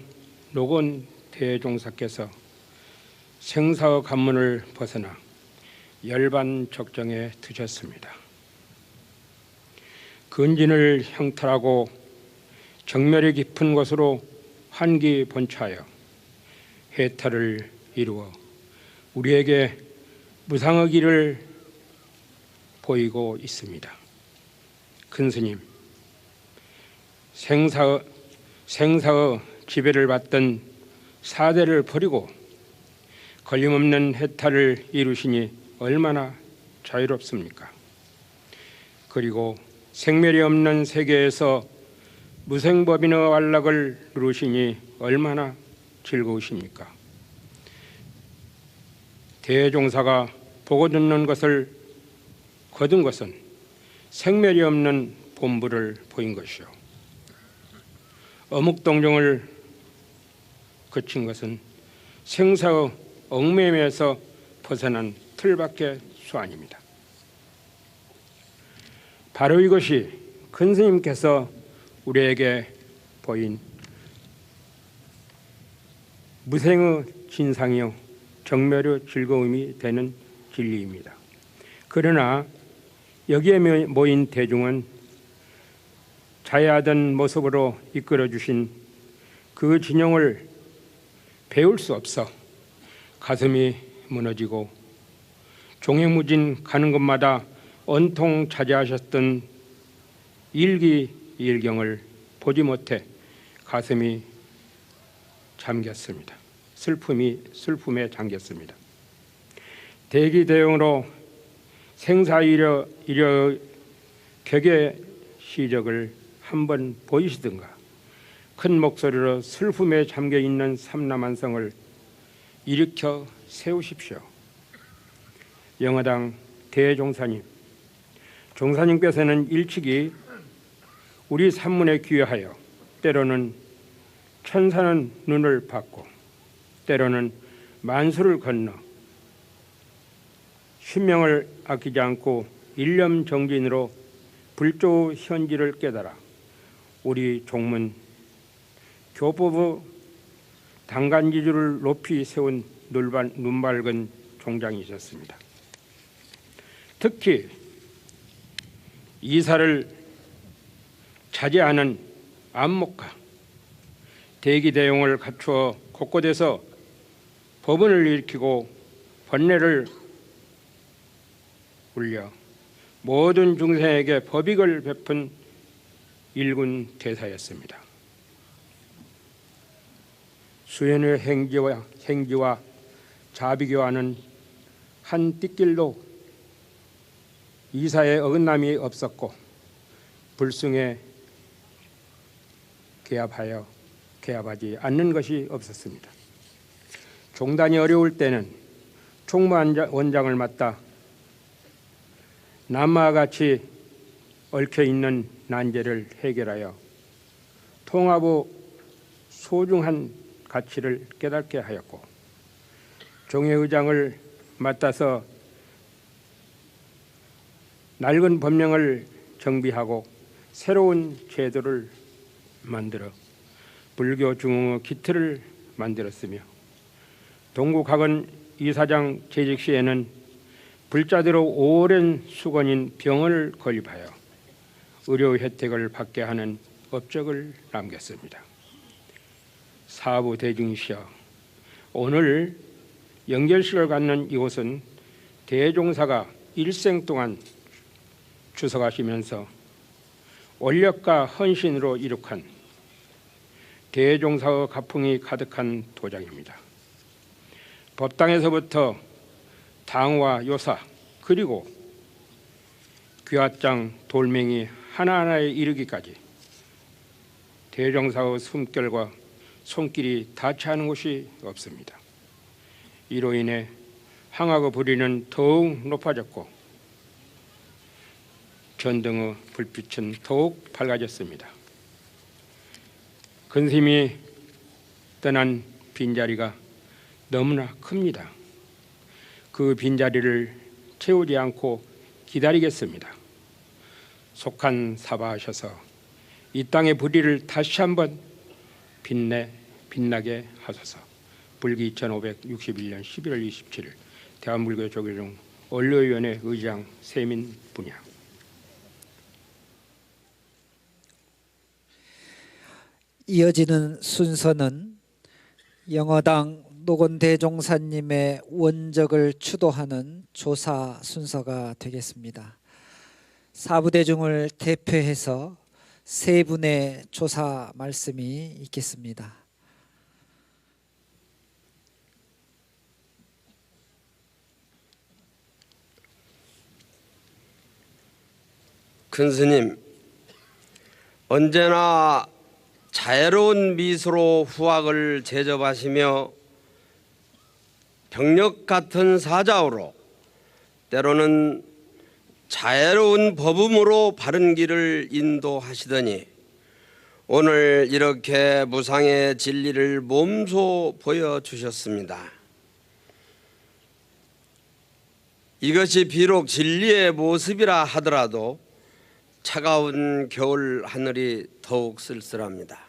노건 대종사께서 생사의 관문을 벗어나 열반 적정에 드셨습니다. 근진을 형탈하고 정멸이 깊은 곳으로 환기 본차하여 해탈을 이루어 우리에게 무상의 길을 보이고 있습니다. 큰 스님, 생사의 지배를 받던 사대를 버리고 걸림없는 해탈을 이루시니 얼마나 자유롭습니까? 그리고 생멸이 없는 세계에서 무생법인의 안락을 누르시니 얼마나 즐거우십니까? 대종사가 보고 듣는 것을 거둔 것은 생멸이 없는 본부를 보인 것이요, 어묵동정을 거친 것은 생사의 얽매임에서 벗어난 틀밖의 수완입니다. 바로 이것이 큰 스님께서 우리에게 보인 무생의 진상이요 정멸의 즐거움이 되는 진리입니다. 그러나 여기에 모인 대중은 자야하던 모습으로 이끌어 주신 그 진영을 배울 수 없어 가슴이 무너지고 종횡무진 가는 곳마다 온통 차지하셨던 일기일경을 보지 못해 가슴이 잠겼습니다. 슬픔에 잠겼습니다. 대기대용으로 생사이려 격의 시적을 한번 보이시든가 큰 목소리로 슬픔에 잠겨있는 삼남한성을 일으켜 세우십시오. 영어당 대종사님, 종사님께서는 일찍이 우리 산문에 귀하여 때로는 천사는 눈을 받고 때로는 만수를 건너 신명을 아끼지 않고 일념 정진으로 불조 현지를 깨달아 우리 종문 교법의 단간지주를 높이 세운 눈밝은 종장이셨습니다. 특히 이사를 자제하는 안목과 대기대용을 갖추어 곳곳에서 법원을 일으키고 번뇌를 울려 모든 중생에게 법익을 베푼 일군 대사였습니다. 수연의 행지와 자비교와는 한 띠길도 이사에 어긋남이 없었고 불승에 개합하지 않는 것이 없었습니다. 종단이 어려울 때는 총무원장을 맡아 남마와 같이 얽혀 있는 난제를 해결하여 통합의 소중한 가치를 깨닫게 하였고, 종회의장을 맡아서 낡은 법령을 정비하고 새로운 제도를 만들어 불교 중흥의 기틀을 만들었으며, 동국학원 이사장 재직 시에는 불자대로 오랜 수건인 병을 건립하여 의료 혜택을 받게 하는 업적을 남겼습니다. 사부 대중시여, 오늘 영결식을 갖는 이곳은 대종사가 일생 동안 주석하시면서 원력과 헌신으로 이룩한 대종사의 가풍이 가득한 도장입니다. 법당에서부터 당화 요사 그리고 귀화장 돌멩이 하나하나에 이르기까지 대종사의 숨결과 손길이 닿지 않은 곳이 없습니다. 이로 인해 황학의 불의는 더욱 높아졌고 전등의 불빛은 더욱 밝아졌습니다. 근심이 떠난 빈자리가 너무나 큽니다. 그 빈자리를 채우지 않고 기다리겠습니다. 속한 사바하셔서 이 땅의 불의를 다시 한번 빛나게 하소서. 불기 2561년 11월 27일 대한불교 조계종 원로위원회 의장 세민 분야. 이어지는 순서는 영어당 노건대종사님의 원적을 추도하는 조사 순서가 되겠습니다. 사부대중을 대표해서 세 분의 조사 말씀이 있겠습니다. 큰 스님, 언제나 자애로운 미소로 후학을 제접하시며 병력 같은 사자우로 때로는 자애로운 법음으로 바른 길을 인도하시더니 오늘 이렇게 무상의 진리를 몸소 보여주셨습니다. 이것이 비록 진리의 모습이라 하더라도 차가운 겨울 하늘이 더욱 쓸쓸합니다.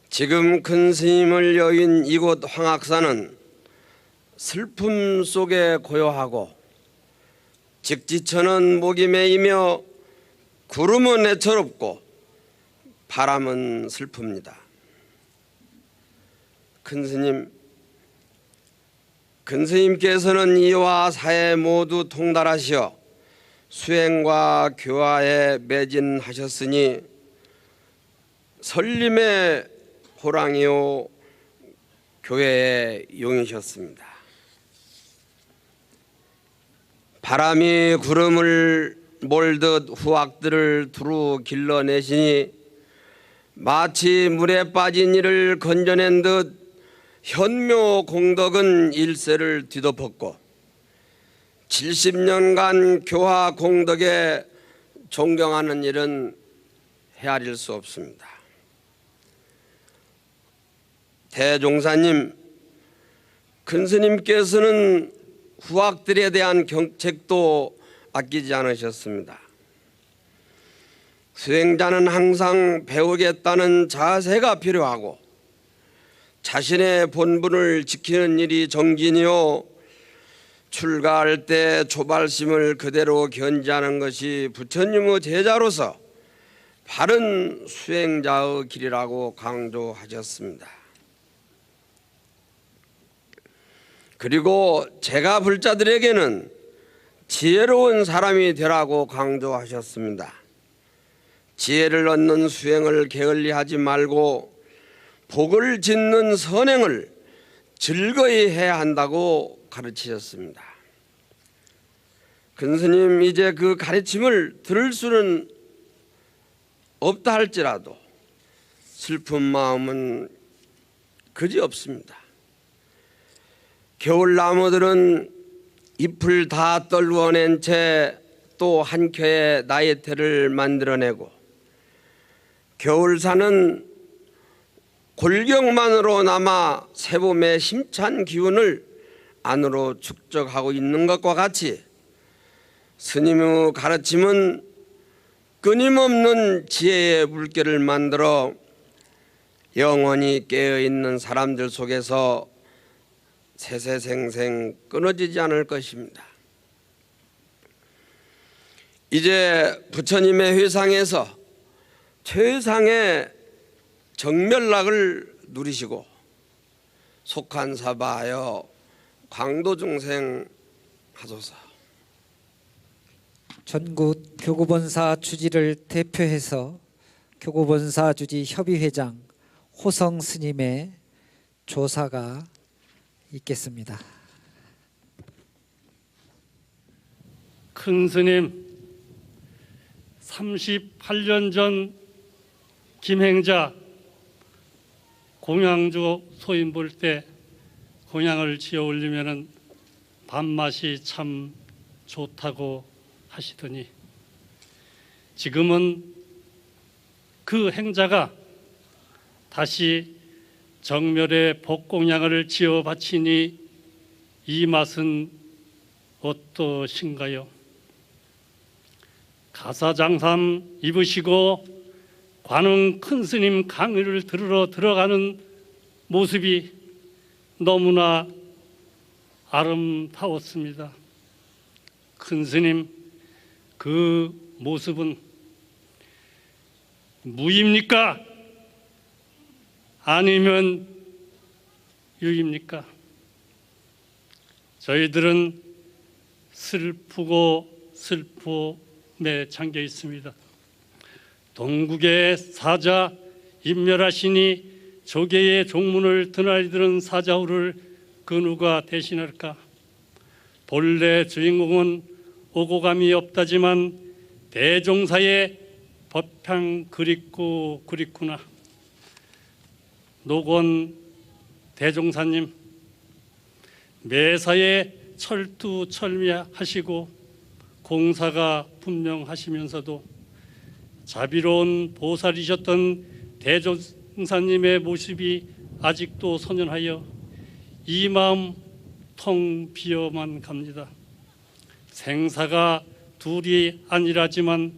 지금 큰 스님을 여인 이곳 황악산은 슬픔 속에 고요하고 직지천은 목이 메이며 구름은 애처롭고 바람은 슬픕니다. 큰 스님께서는 이와 사해 모두 통달하시어 수행과 교화에 매진하셨으니 설림의 호랑이요 교회의 용이셨습니다. 바람이 구름을 몰듯 후학들을 두루 길러내시니 마치 물에 빠진 이를 건져낸 듯 현묘 공덕은 일세를 뒤덮었고 70년간 교화 공덕에 존경하는 일은 헤아릴 수 없습니다. 대종사님, 큰 스님께서는 후학들에 대한 경책도 아끼지 않으셨습니다. 수행자는 항상 배우겠다는 자세가 필요하고 자신의 본분을 지키는 일이 정진이요 출가할 때 조발심을 그대로 견지하는 것이 부처님의 제자로서 바른 수행자의 길이라고 강조하셨습니다. 그리고 제가 불자들에게는 지혜로운 사람이 되라고 강조하셨습니다. 지혜를 얻는 수행을 게을리하지 말고 복을 짓는 선행을 즐거이 해야 한다고 가르치셨습니다. 큰 스님, 이제 그 가르침을 들을 수는 없다 할지라도 슬픈 마음은 그지없습니다. 겨울나무들은 잎을 다 떨궈낸 채 또 한 켜의 나이테를 만들어내고 겨울사는 골경만으로 남아 새봄의 힘찬 기운을 안으로 축적하고 있는 것과 같이 스님의 가르침은 끊임없는 지혜의 물결을 만들어 영원히 깨어있는 사람들 속에서 세세생생 끊어지지 않을 것입니다. 이제 부처님의 회상에서 최상의 정멸락을 누리시고 속한사바하여 광도중생 하소서. 전국 교구본사 주지를 대표해서 교구본사 주지 협의회장 호성 스님의 조사가 있겠습니다. 큰 스님, 38년 전 김행자 공양주 소인 볼 때 공양을 지어 올리면은 밥맛이 참 좋다고 하시더니 지금은 그 행자가 다시 정멸의 복공양을 지어 바치니 이 맛은 어떠신가요? 가사장삼 입으시고 관흥 큰 스님 강의를 들으러 들어가는 모습이 너무나 아름다웠습니다. 큰 스님, 그 모습은 무입니까? 아니면 유입니까? 저희들은 슬프고 슬픔에 잠겨 있습니다. 동국의 사자 인멸하시니 조계의 종문을 드나리 들은 사자후를 그 누가 대신할까? 본래 주인공은 오고 감이 없다지만 대종사의 법향 그립구나. 노건 대종사님, 매사에 철두철미하시고 공사가 분명하시면서도 자비로운 보살이셨던 대종사님의 모습이 아직도 선연하여 이 마음 텅 비어만 갑니다. 생사가 둘이 아니라지만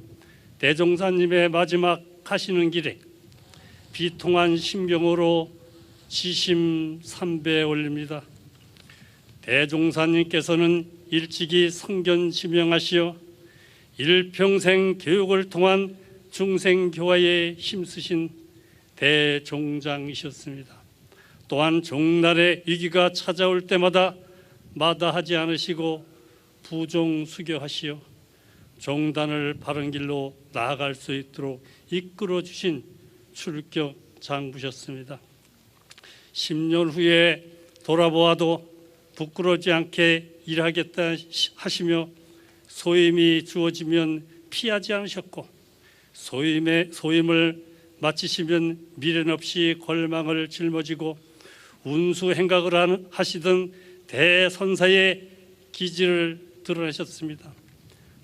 대종사님의 마지막 가시는 길에 비통한 심경으로 지심삼배 올립니다. 대종사님께서는 일찍이 성견지명하시어 일평생 교육을 통한 중생교화에 힘쓰신 대종장이셨습니다. 또한 종날의 위기가 찾아올 때마다 마다하지 않으시고 부종수교하시어 종단을 바른 길로 나아갈 수 있도록 이끌어 주신 출격 장부셨습니다. 10년 후에 돌아보아도 부끄러지 않게 일하겠다 하시며 소임이 주어지면 피하지 않으셨고 소임을 마치시면 미련 없이 걸망을 짊어지고 운수 행각을 하시던 대선사의 기질을 드러내셨습니다.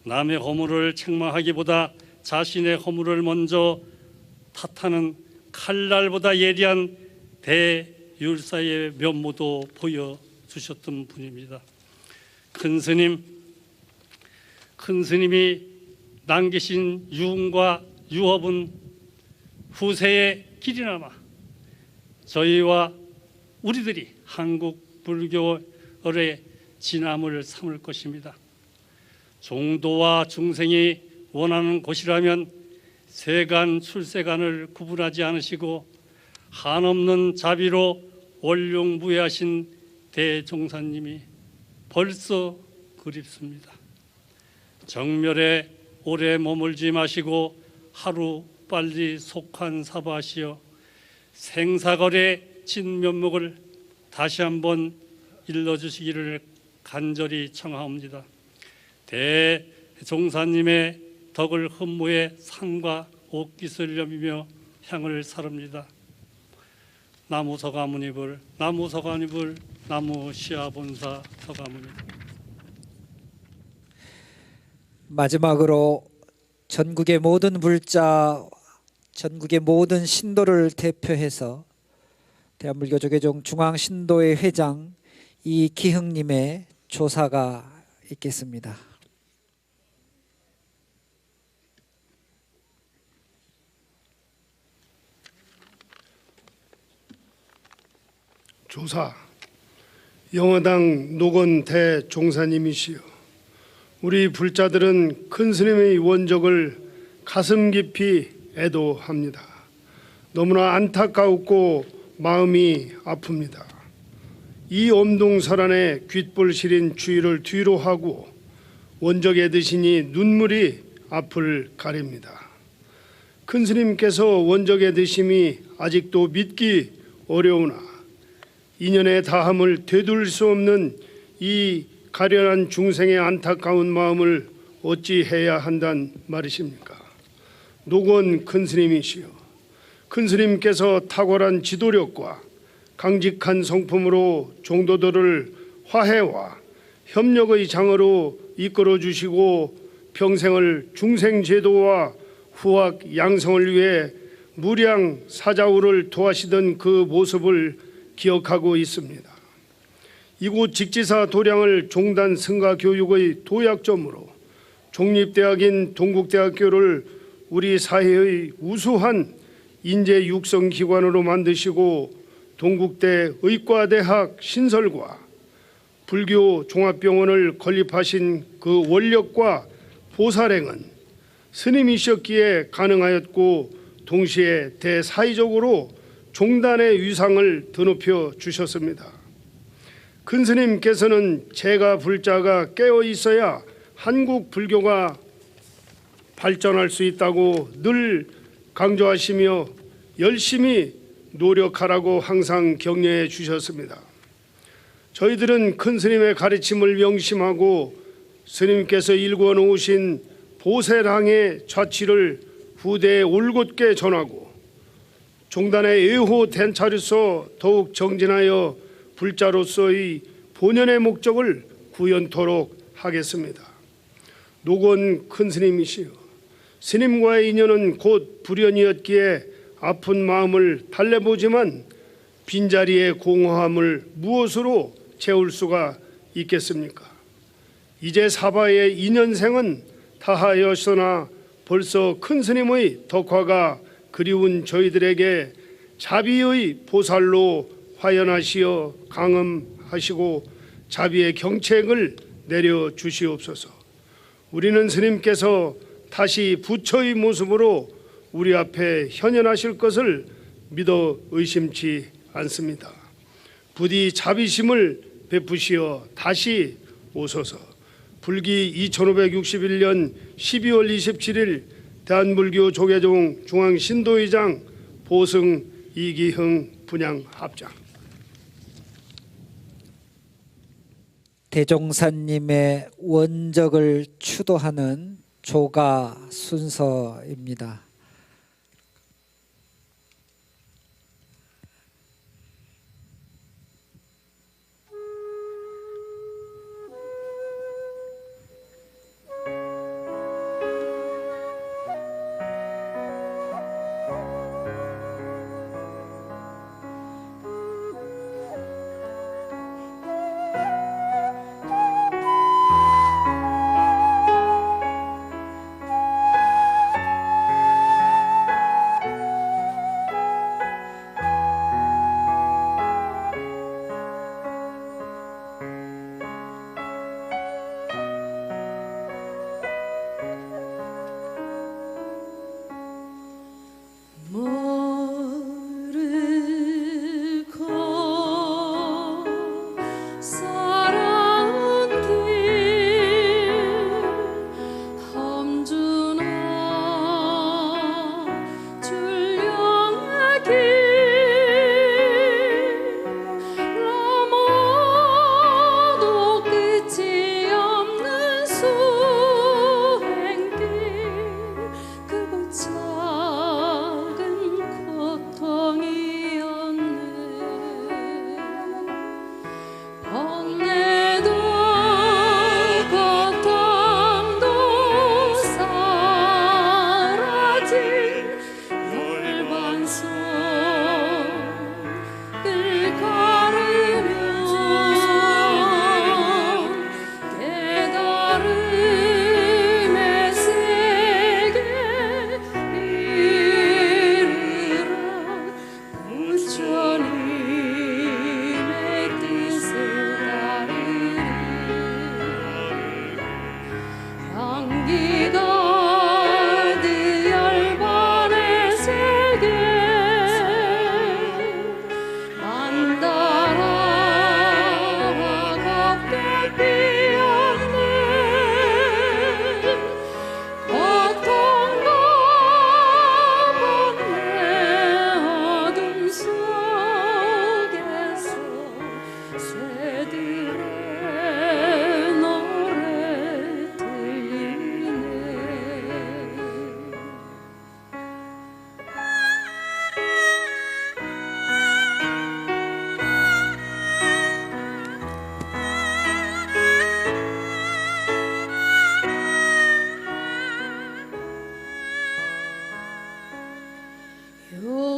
남의 허물을 책망하기보다 자신의 허물을 먼저 탓하는 칼날보다 예리한 대율사의 면모도 보여주셨던 분입니다. 큰 스님이 남기신 유흥과 유업은 후세의 길이나마 저희와 우리들이 한국 불교의 진함을 삼을 것입니다. 종도와 중생이 원하는 곳이라면 세간 출세간을 구분하지 않으시고 한없는 자비로 원룡부회하신 대종사님이 벌써 그립습니다. 정멸에 오래 머물지 마시고 하루 빨리 속한사바하시어 생사거래 진면목을 다시 한번 일러주시기를 간절히 청하옵니다. 대종사님의 덕을 흠모해 상과 옷깃을 여미며 향을 사릅니다. 나무 서가모니불, 나무 서가모니불, 나무 시아본사 서가모니. 마지막으로 전국의 모든 불자, 전국의 모든 신도를 대표해서 대한불교 조계종 중앙신도회 회장 이기흥님의 조사가 있겠습니다. 조사, 영어당 노건 대종사님이시여, 우리 불자들은 큰 스님의 원적을 가슴 깊이 애도합니다. 너무나 안타까웠고 마음이 아픕니다. 이 엄동설안에 귓불 시린 주의를 뒤로 하고 원적에 드시니 눈물이 앞을 가립니다. 큰 스님께서 원적에 드심이 아직도 믿기 어려우나 인연의 다함을 되돌릴 수 없는 이 가련한 중생의 안타까운 마음을 어찌해야 한단 말이십니까? 노건 큰 스님이시여, 큰 스님께서 탁월한 지도력과 강직한 성품으로 종도들을 화해와 협력의 장으로 이끌어 주시고 평생을 중생제도와 후학 양성을 위해 무량 사자우를 도하시던 그 모습을 기억하고 있습니다. 이곳 직지사 도량을 종단 승가 교육의 도약점으로 종립대학인 동국대학교를 우리 사회의 우수한 인재 육성 기관으로 만드시고 동국대 의과대학 신설과 불교 종합병원을 건립하신 그 원력과 보살행은 스님이셨기에 가능하였고 동시에 대사회적으로 종단의 위상을 드높여 주셨습니다. 큰 스님께서는 제가 불자가 깨어 있어야 한국 불교가 발전할 수 있다고 늘 강조하시며 열심히 노력하라고 항상 격려해 주셨습니다. 저희들은 큰 스님의 가르침을 명심하고 스님께서 일궈 놓으신 보살항의 자취를 후대에 올곧게 전하고 종단의 애호 된차로서 더욱 정진하여 불자로서의 본연의 목적을 구현토록 하겠습니다. 노건 큰 스님이시여, 스님과의 인연은 곧 불연이었기에 아픈 마음을 달래보지만 빈자리의 공허함을 무엇으로 채울 수가 있겠습니까? 이제 사바의 인연생은 다하였으나 벌써 큰 스님의 덕화가 그리운 저희들에게 자비의 보살로 화연하시어 강음하시고 자비의 경책을 내려주시옵소서. 우리는 스님께서 다시 부처의 모습으로 우리 앞에 현현하실 것을 믿어 의심치 않습니다. 부디 자비심을 베푸시어 다시 오소서. 불기 2561년 12월 27일 대한불교 조계종 중앙신도의장 보승 이기흥 분양합장. 대종사님의 원적을 추도하는 조가 순서입니다.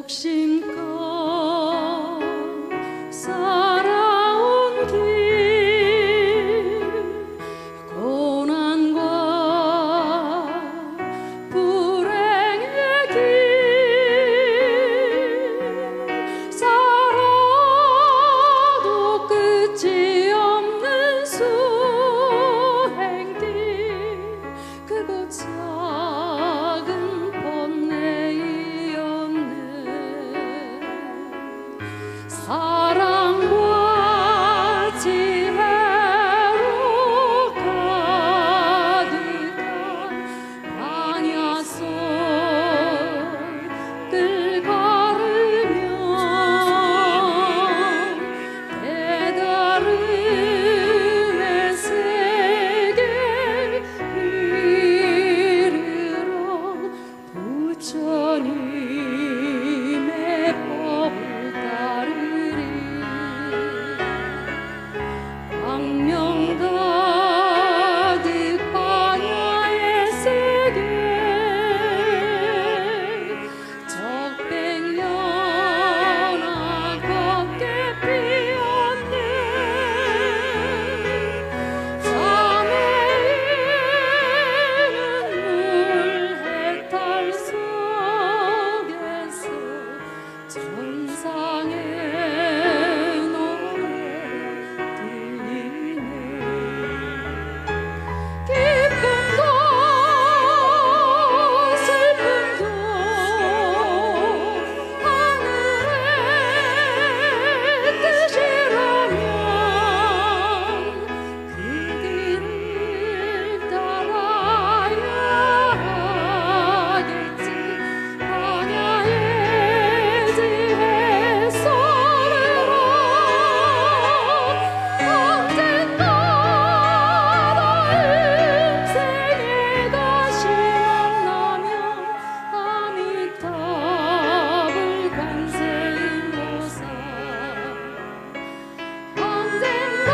욕심껏 살아온 길 고난과 불행의 길 살아도 끝이 없는 수행길 그곳 작은 번뇌이었네 사랑과 지혜로 가득한 반야속을 걸으며 깨달음의 세계 이르러 부처님의 법을 따르리 광명 가득 반야의 세계 적백년아 걷게 피었네 자매이는 물해탈 속에서 천상의 노래 들리네 기쁨도 슬픔도 하늘의 뜻이라면 그 길을 따라야 하겠지 반야의 지혜 손으로 언젠가 인생에 다시 만나면 아미타불 관세음보살 언젠가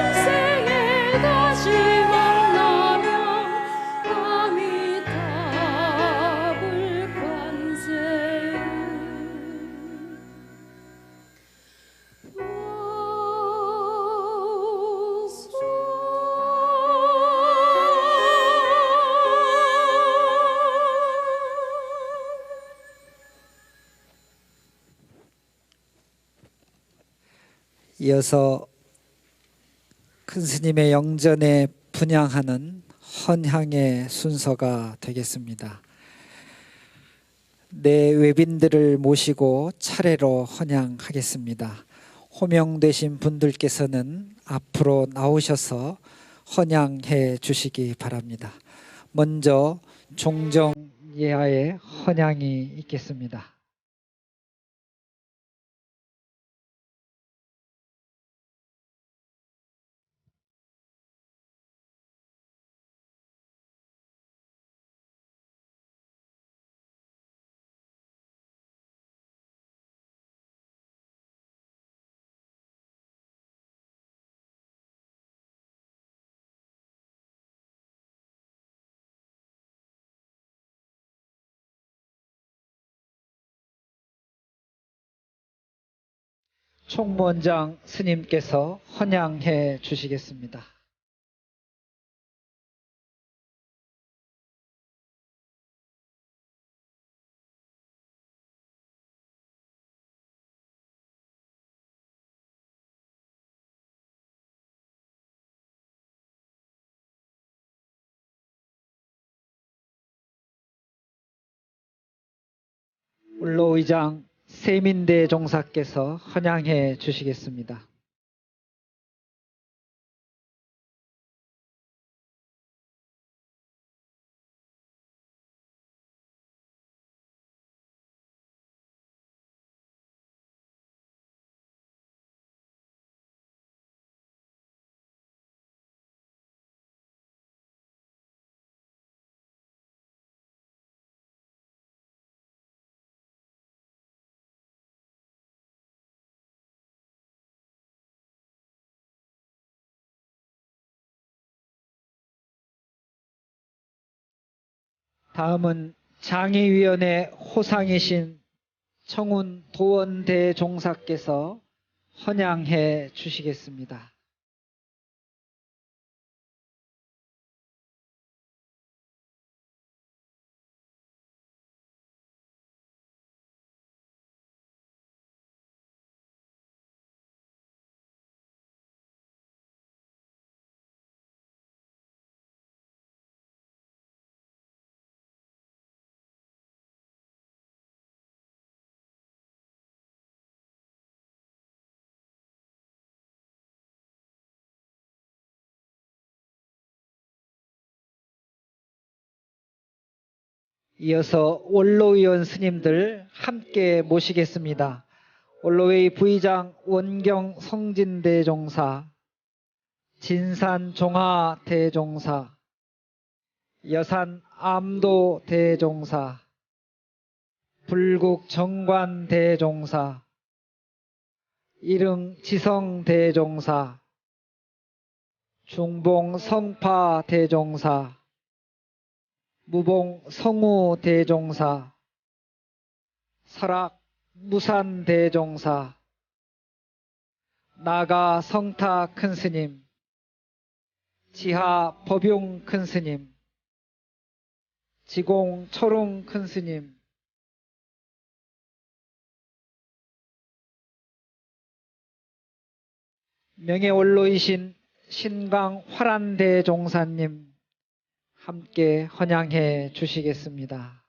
인생에 다시 만나면 아미타불 이어서 큰 스님의 영전에 분향하는 헌향의 순서가 되겠습니다. 네 외빈들을 모시고 차례로 헌향하겠습니다. 호명되신 분들께서는 앞으로 나오셔서 헌향해 주시기 바랍니다. 먼저 종정예하의 헌향이 있겠습니다. 총무원장 스님께서 헌향해 주시겠습니다. 울로의장 세민대 종사께서 헌향해 주시겠습니다. 다음은 장의위원회 호상이신 청운 도원대종사께서 헌양해 주시겠습니다. 이어서 원로위원 스님들 함께 모시겠습니다. 원로회 부의장 원경 성진대종사, 진산종화대종사, 여산 암도대종사, 불국정관대종사, 일흥지성대종사, 중봉성파대종사, 무봉성우대종사, 설악무산대종사, 나가성타큰스님, 지하법용큰스님, 지공초롱큰스님, 명예원로이신 신강화란대종사님 함께 헌양해 주시겠습니다.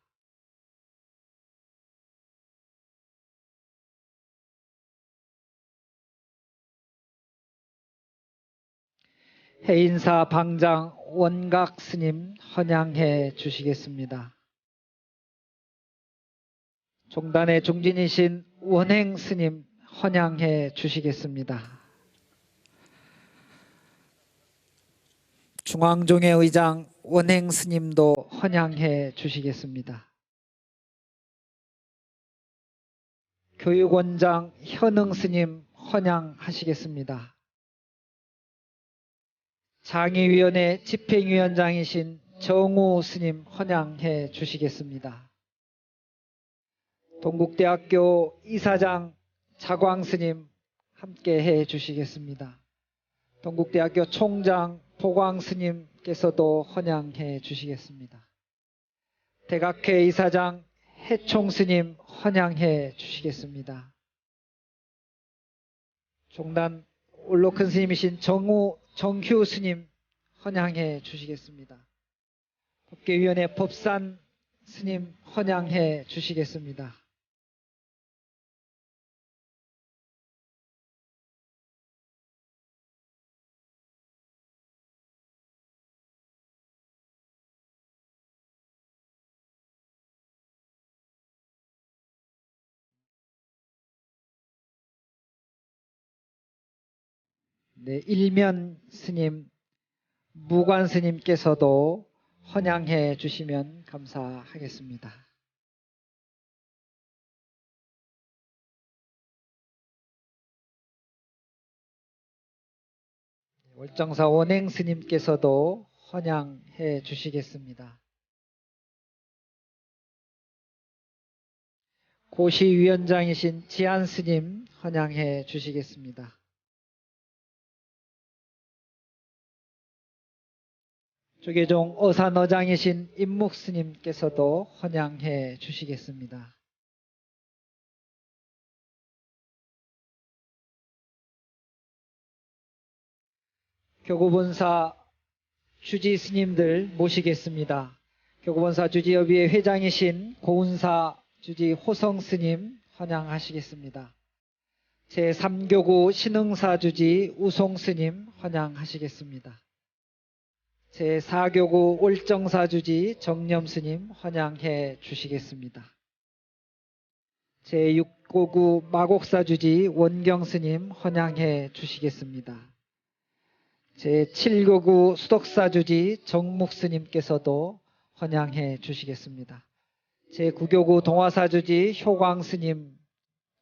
해인사 방장 원각스님 헌양해 주시겠습니다. 종단의 중진이신 원행스님 헌양해 주시겠습니다. 중앙종회 의장 원행스님도 헌양해 주시겠습니다. 교육원장 현응스님 헌양하시겠습니다. 장의위원회 집행위원장이신 정우스님 헌양해 주시겠습니다. 동국대학교 이사장 자광스님 함께 해 주시겠습니다. 동국대학교 총장 보광스님께서도 헌양해 주시겠습니다. 대각회 이사장 해총스님 헌양해 주시겠습니다. 종단 올로큰 스님이신 정휴 스님 헌양해 주시겠습니다. 법계위원회 법산 스님 헌양해 주시겠습니다. 네, 일면 스님, 무관 스님께서도 헌양해 주시면 감사하겠습니다. 월정사 원행 스님께서도 헌양해 주시겠습니다. 고시위원장이신 지한 스님 헌양해 주시겠습니다. 조계종 어산어장이신 임묵스님께서도 헌양해 주시겠습니다. 교구본사 주지스님들 모시겠습니다. 교구본사 주지협의회 회장이신 고운사 주지 호성스님 헌양하시겠습니다. 제3교구 신흥사 주지 우송스님 헌양하시겠습니다. 제4교구 월정사주지 정념스님 헌양해 주시겠습니다. 제6교구 마곡사주지 원경스님 헌양해 주시겠습니다. 제7교구 수덕사주지 정묵스님께서도 헌양해 주시겠습니다. 제9교구 동화사주지 효광스님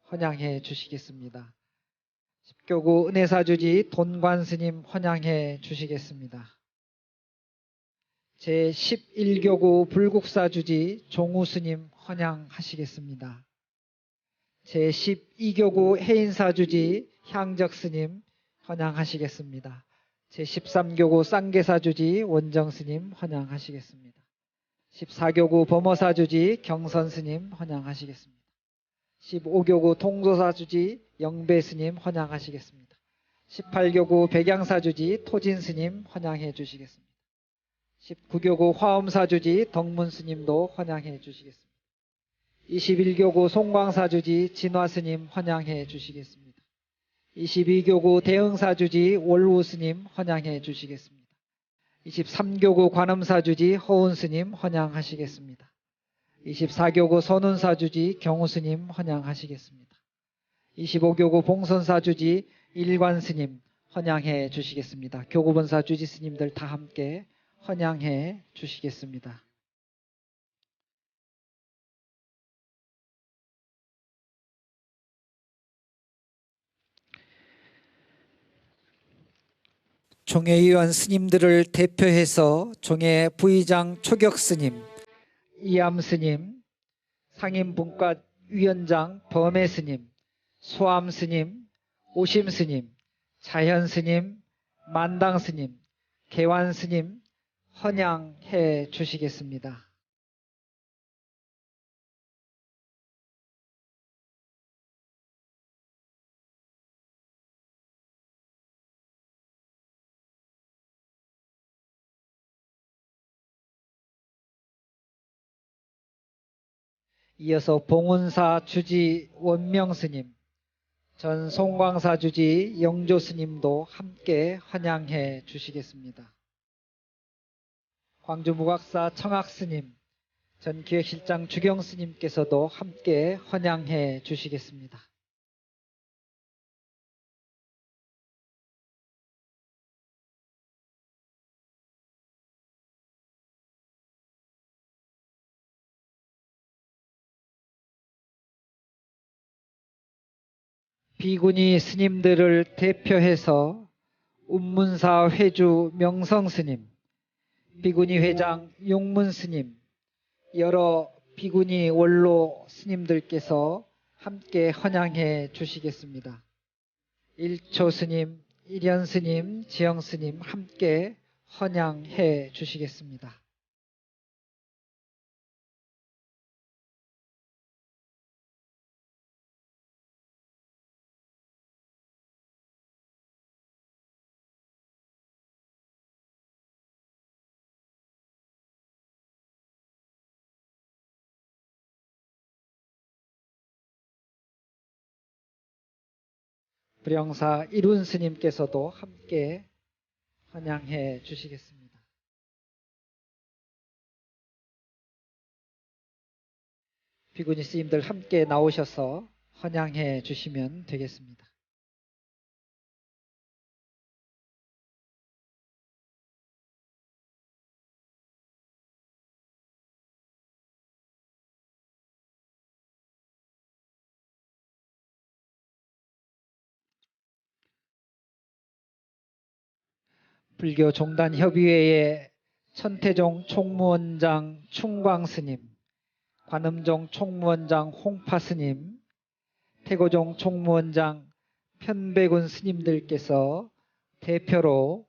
헌양해 주시겠습니다. 10교구 은혜사주지 돈관스님 헌양해 주시겠습니다. 제11교구 불국사주지 종우스님 헌양하시겠습니다. 제12교구 해인사주지 향적스님 헌양하시겠습니다. 제13교구 쌍계사주지 원정스님 헌양하시겠습니다. 14교구 범어사주지 경선스님 헌양하시겠습니다. 15교구 통도사주지 영배스님 헌양하시겠습니다. 18교구 백양사주지 토진스님 헌양해 주시겠습니다. 19교구 화엄사주지 덕문스님도 헌양해 주시겠습니다. 21교구 송광사주지 진화스님 헌양해 주시겠습니다. 22교구 대흥사주지 월우스님 헌양해 주시겠습니다. 23교구 관음사주지 허운스님 헌양하시겠습니다. 24교구 선운사주지 경우스님 헌양하시겠습니다. 25교구 봉선사주지 일관스님 헌양해 주시겠습니다. 교구본사 주지스님들 다 함께 헌양해 주시겠습니다. 종회의원 스님들을 대표해서 종회 부의장 초격스님, 이암스님, 상임분과위원장 범해스님, 소암스님, 오심스님, 자현스님, 만당스님, 개완스님 헌양해 주시겠습니다. 이어서 봉운사 주지 원명스님, 전 송광사 주지 영조스님도 함께 헌양해 주시겠습니다. 광주무각사 청학스님, 전 기획실장 주경스님께서도 함께 헌양해 주시겠습니다. 비구니 스님들을 대표해서 운문사 회주 명성스님, 비구니 회장 용문스님, 여러 비구니 원로 스님들께서 함께 헌양해 주시겠습니다. 일초스님, 일현스님, 지영스님 함께 헌양해 주시겠습니다. 불영사 일운 스님께서도 함께 헌양해 주시겠습니다. 비구니 스님들 함께 나오셔서 헌양해 주시면 되겠습니다. 불교 종단 협의회의 천태종 총무원장 충광스님, 관음종 총무원장 홍파스님, 태고종 총무원장 편백운 스님들께서 대표로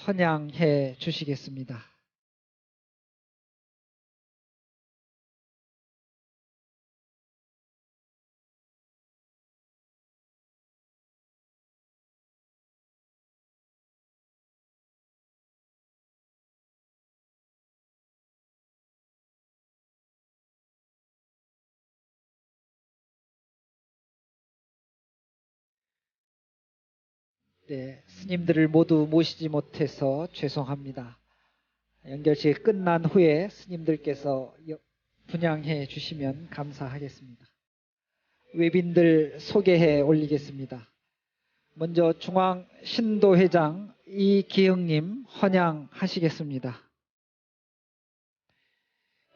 헌양해 주시겠습니다. 네, 스님들을 모두 모시지 못해서 죄송합니다. 연결식이 끝난 후에 스님들께서 분양해 주시면 감사하겠습니다. 외빈들 소개해 올리겠습니다. 먼저 중앙신도회장 이기흥님 헌양하시겠습니다.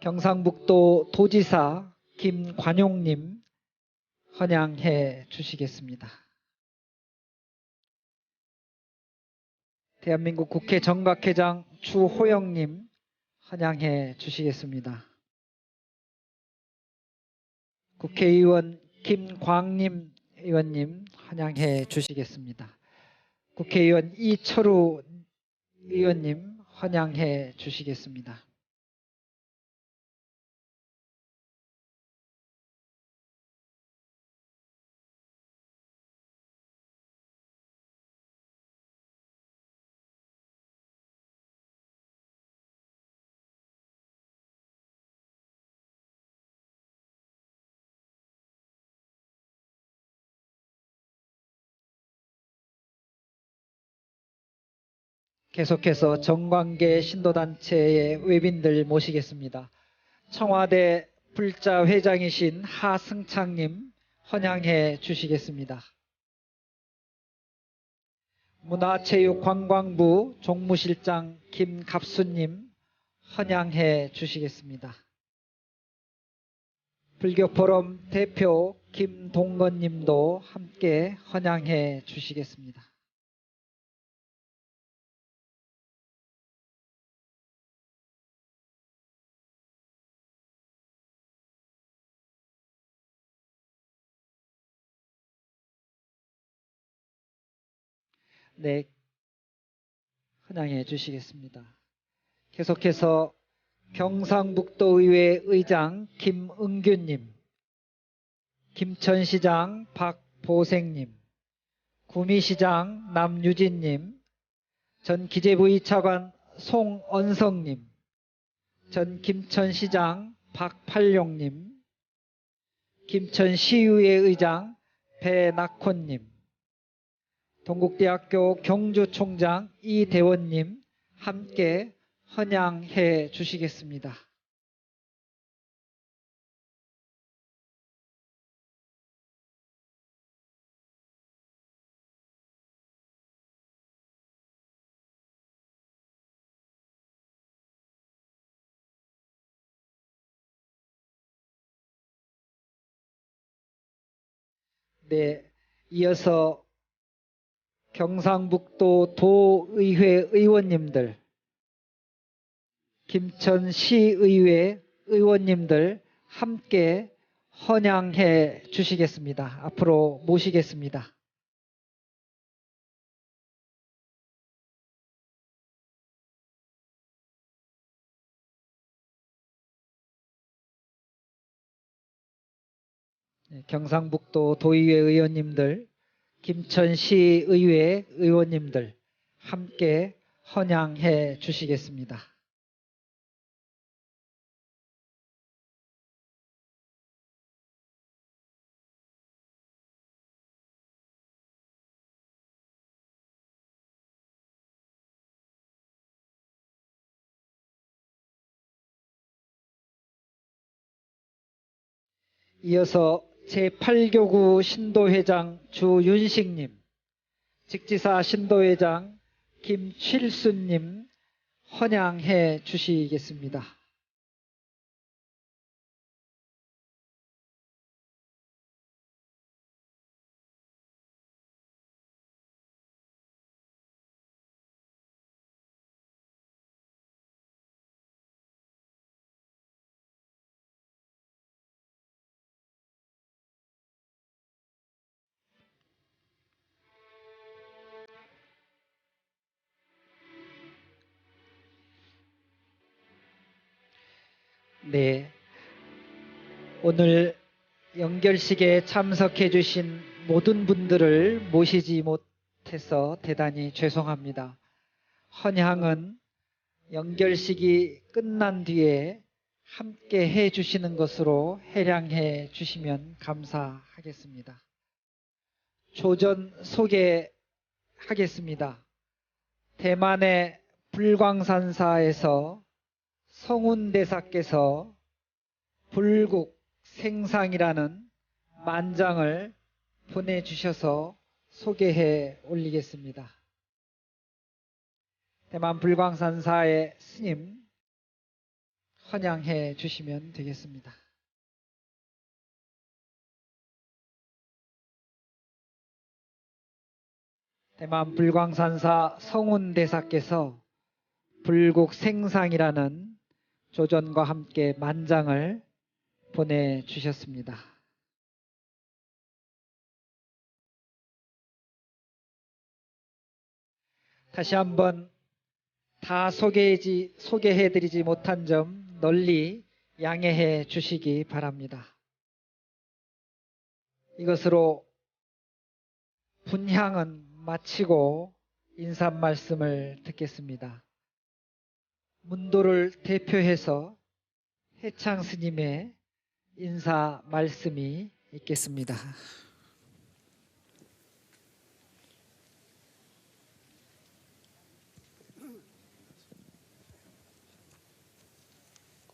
경상북도 도지사 김관용님 헌양해 주시겠습니다. 대한민국 국회 정각회장 주호영님 헌양해 주시겠습니다. 국회의원 김광림 의원님 헌양해 주시겠습니다. 국회의원 이철우 의원님 헌양해 주시겠습니다. 계속해서 정관계 신도단체의 외빈들 모시겠습니다. 청와대 불자 회장이신 하승창님 헌양해 주시겠습니다. 문화체육관광부 종무실장 김갑수님 헌양해 주시겠습니다. 불교포럼 대표 김동건님도 함께 헌양해 주시겠습니다. 네, 헌양해 주시겠습니다. 계속해서 경상북도의회 의장 김은규님, 김천시장 박보생님, 구미시장 남유진님, 전 기재부의 차관 송언성님, 전 김천시장 박팔룡님, 김천시의회 의장 배낙훈님, 동국대학교 경주총장 이대원님 함께 헌양해 주시겠습니다. 네, 이어서 경상북도 도의회 의원님들, 김천시의회 의원님들 함께 헌양해 주시겠습니다. 앞으로 모시겠습니다. 네, 경상북도 도의회 의원님들, 김천시의회 의원님들 함께 헌양해 주시겠습니다. 이어서 제8교구 신도회장 주윤식님, 직지사 신도회장 김칠순님 헌양해 주시겠습니다. 네, 오늘 연결식에 참석해 주신 모든 분들을 모시지 못해서 대단히 죄송합니다. 헌향은 연결식이 끝난 뒤에 함께 해 주시는 것으로 해량해 주시면 감사하겠습니다. 조전 소개하겠습니다. 대만의 불광산사에서 성운대사께서 불국 생상이라는 만장을 보내주셔서 소개해 올리겠습니다. 대만 불광산사의 스님 헌양해 주시면 되겠습니다. 대만 불광산사 성운대사께서 불국 생상이라는 조전과 함께 만장을 보내주셨습니다. 다시 한번 다 소개해드리지 못한 점 널리 양해해 주시기 바랍니다. 이것으로 분향은 마치고 인사 말씀을 듣겠습니다. 문도를 대표해서 해창 스님의 인사 말씀이 있겠습니다.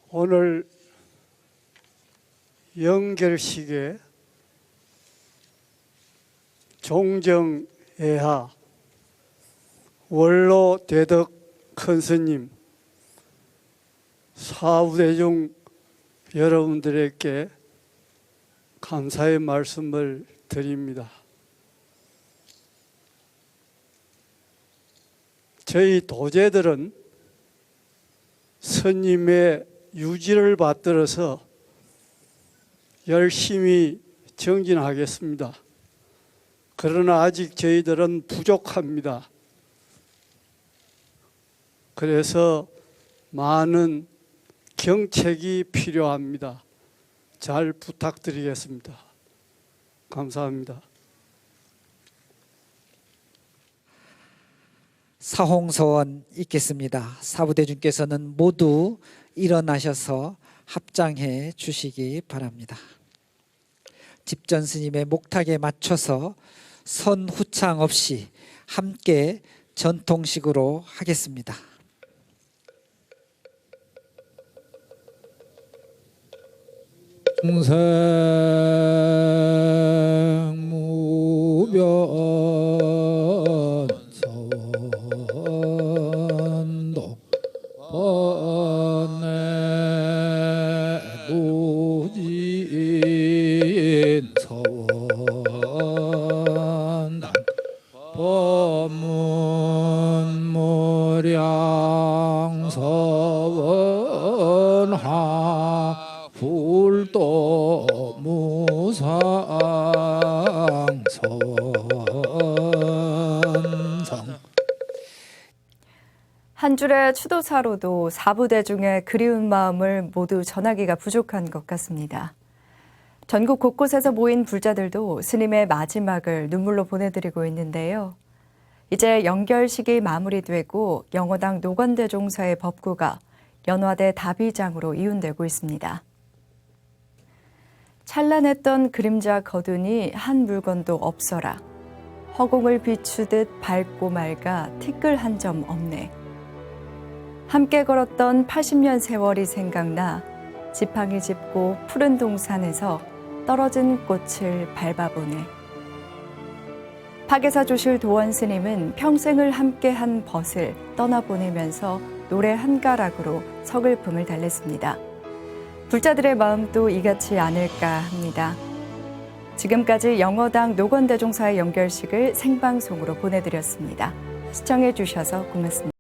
오늘 영결식에 종정애하 원로 대덕 큰 스님, 사후대중 여러분들에게 감사의 말씀을 드립니다. 저희 도제들은 스님의 유지를 받들어서 열심히 정진하겠습니다. 그러나 아직 저희들은 부족합니다. 그래서 많은 경책이 필요합니다. 잘 부탁드리겠습니다. 감사합니다. 사홍서원 있겠습니다. 사부대중께서는 모두 일어나셔서 합장해 주시기 바랍니다. 집전 스님의 목탁에 맞춰서 선후창 없이 함께 전통식으로 하겠습니다. 중생 무변 서원독 번뇌 무진 서원당 법문무량 서원하 불도 무상 서원성. 한 줄의 추도사로도 사부대중의 그리운 마음을 모두 전하기가 부족한 것 같습니다. 전국 곳곳에서 모인 불자들도 스님의 마지막을 눈물로 보내드리고 있는데요. 이제 영결식이 마무리되고 영어당 노건대종사의 법구가 연화대 다비장으로 이운되고 있습니다. 찬란했던 그림자 거두니 한 물건도 없어라. 허공을 비추듯 밝고 맑아 티끌 한 점 없네. 함께 걸었던 80년 세월이 생각나 지팡이 짚고 푸른 동산에서 떨어진 꽃을 밟아보네. 박예사 조실 도원 스님은 평생을 함께한 벗을 떠나보내면서 노래 한 가락으로 서글픔을 달랬습니다. 불자들의 마음도 이같이 않을까 합니다. 지금까지 영어당 노건대종사의 영결식을 생방송으로 보내드렸습니다. 시청해 주셔서 고맙습니다.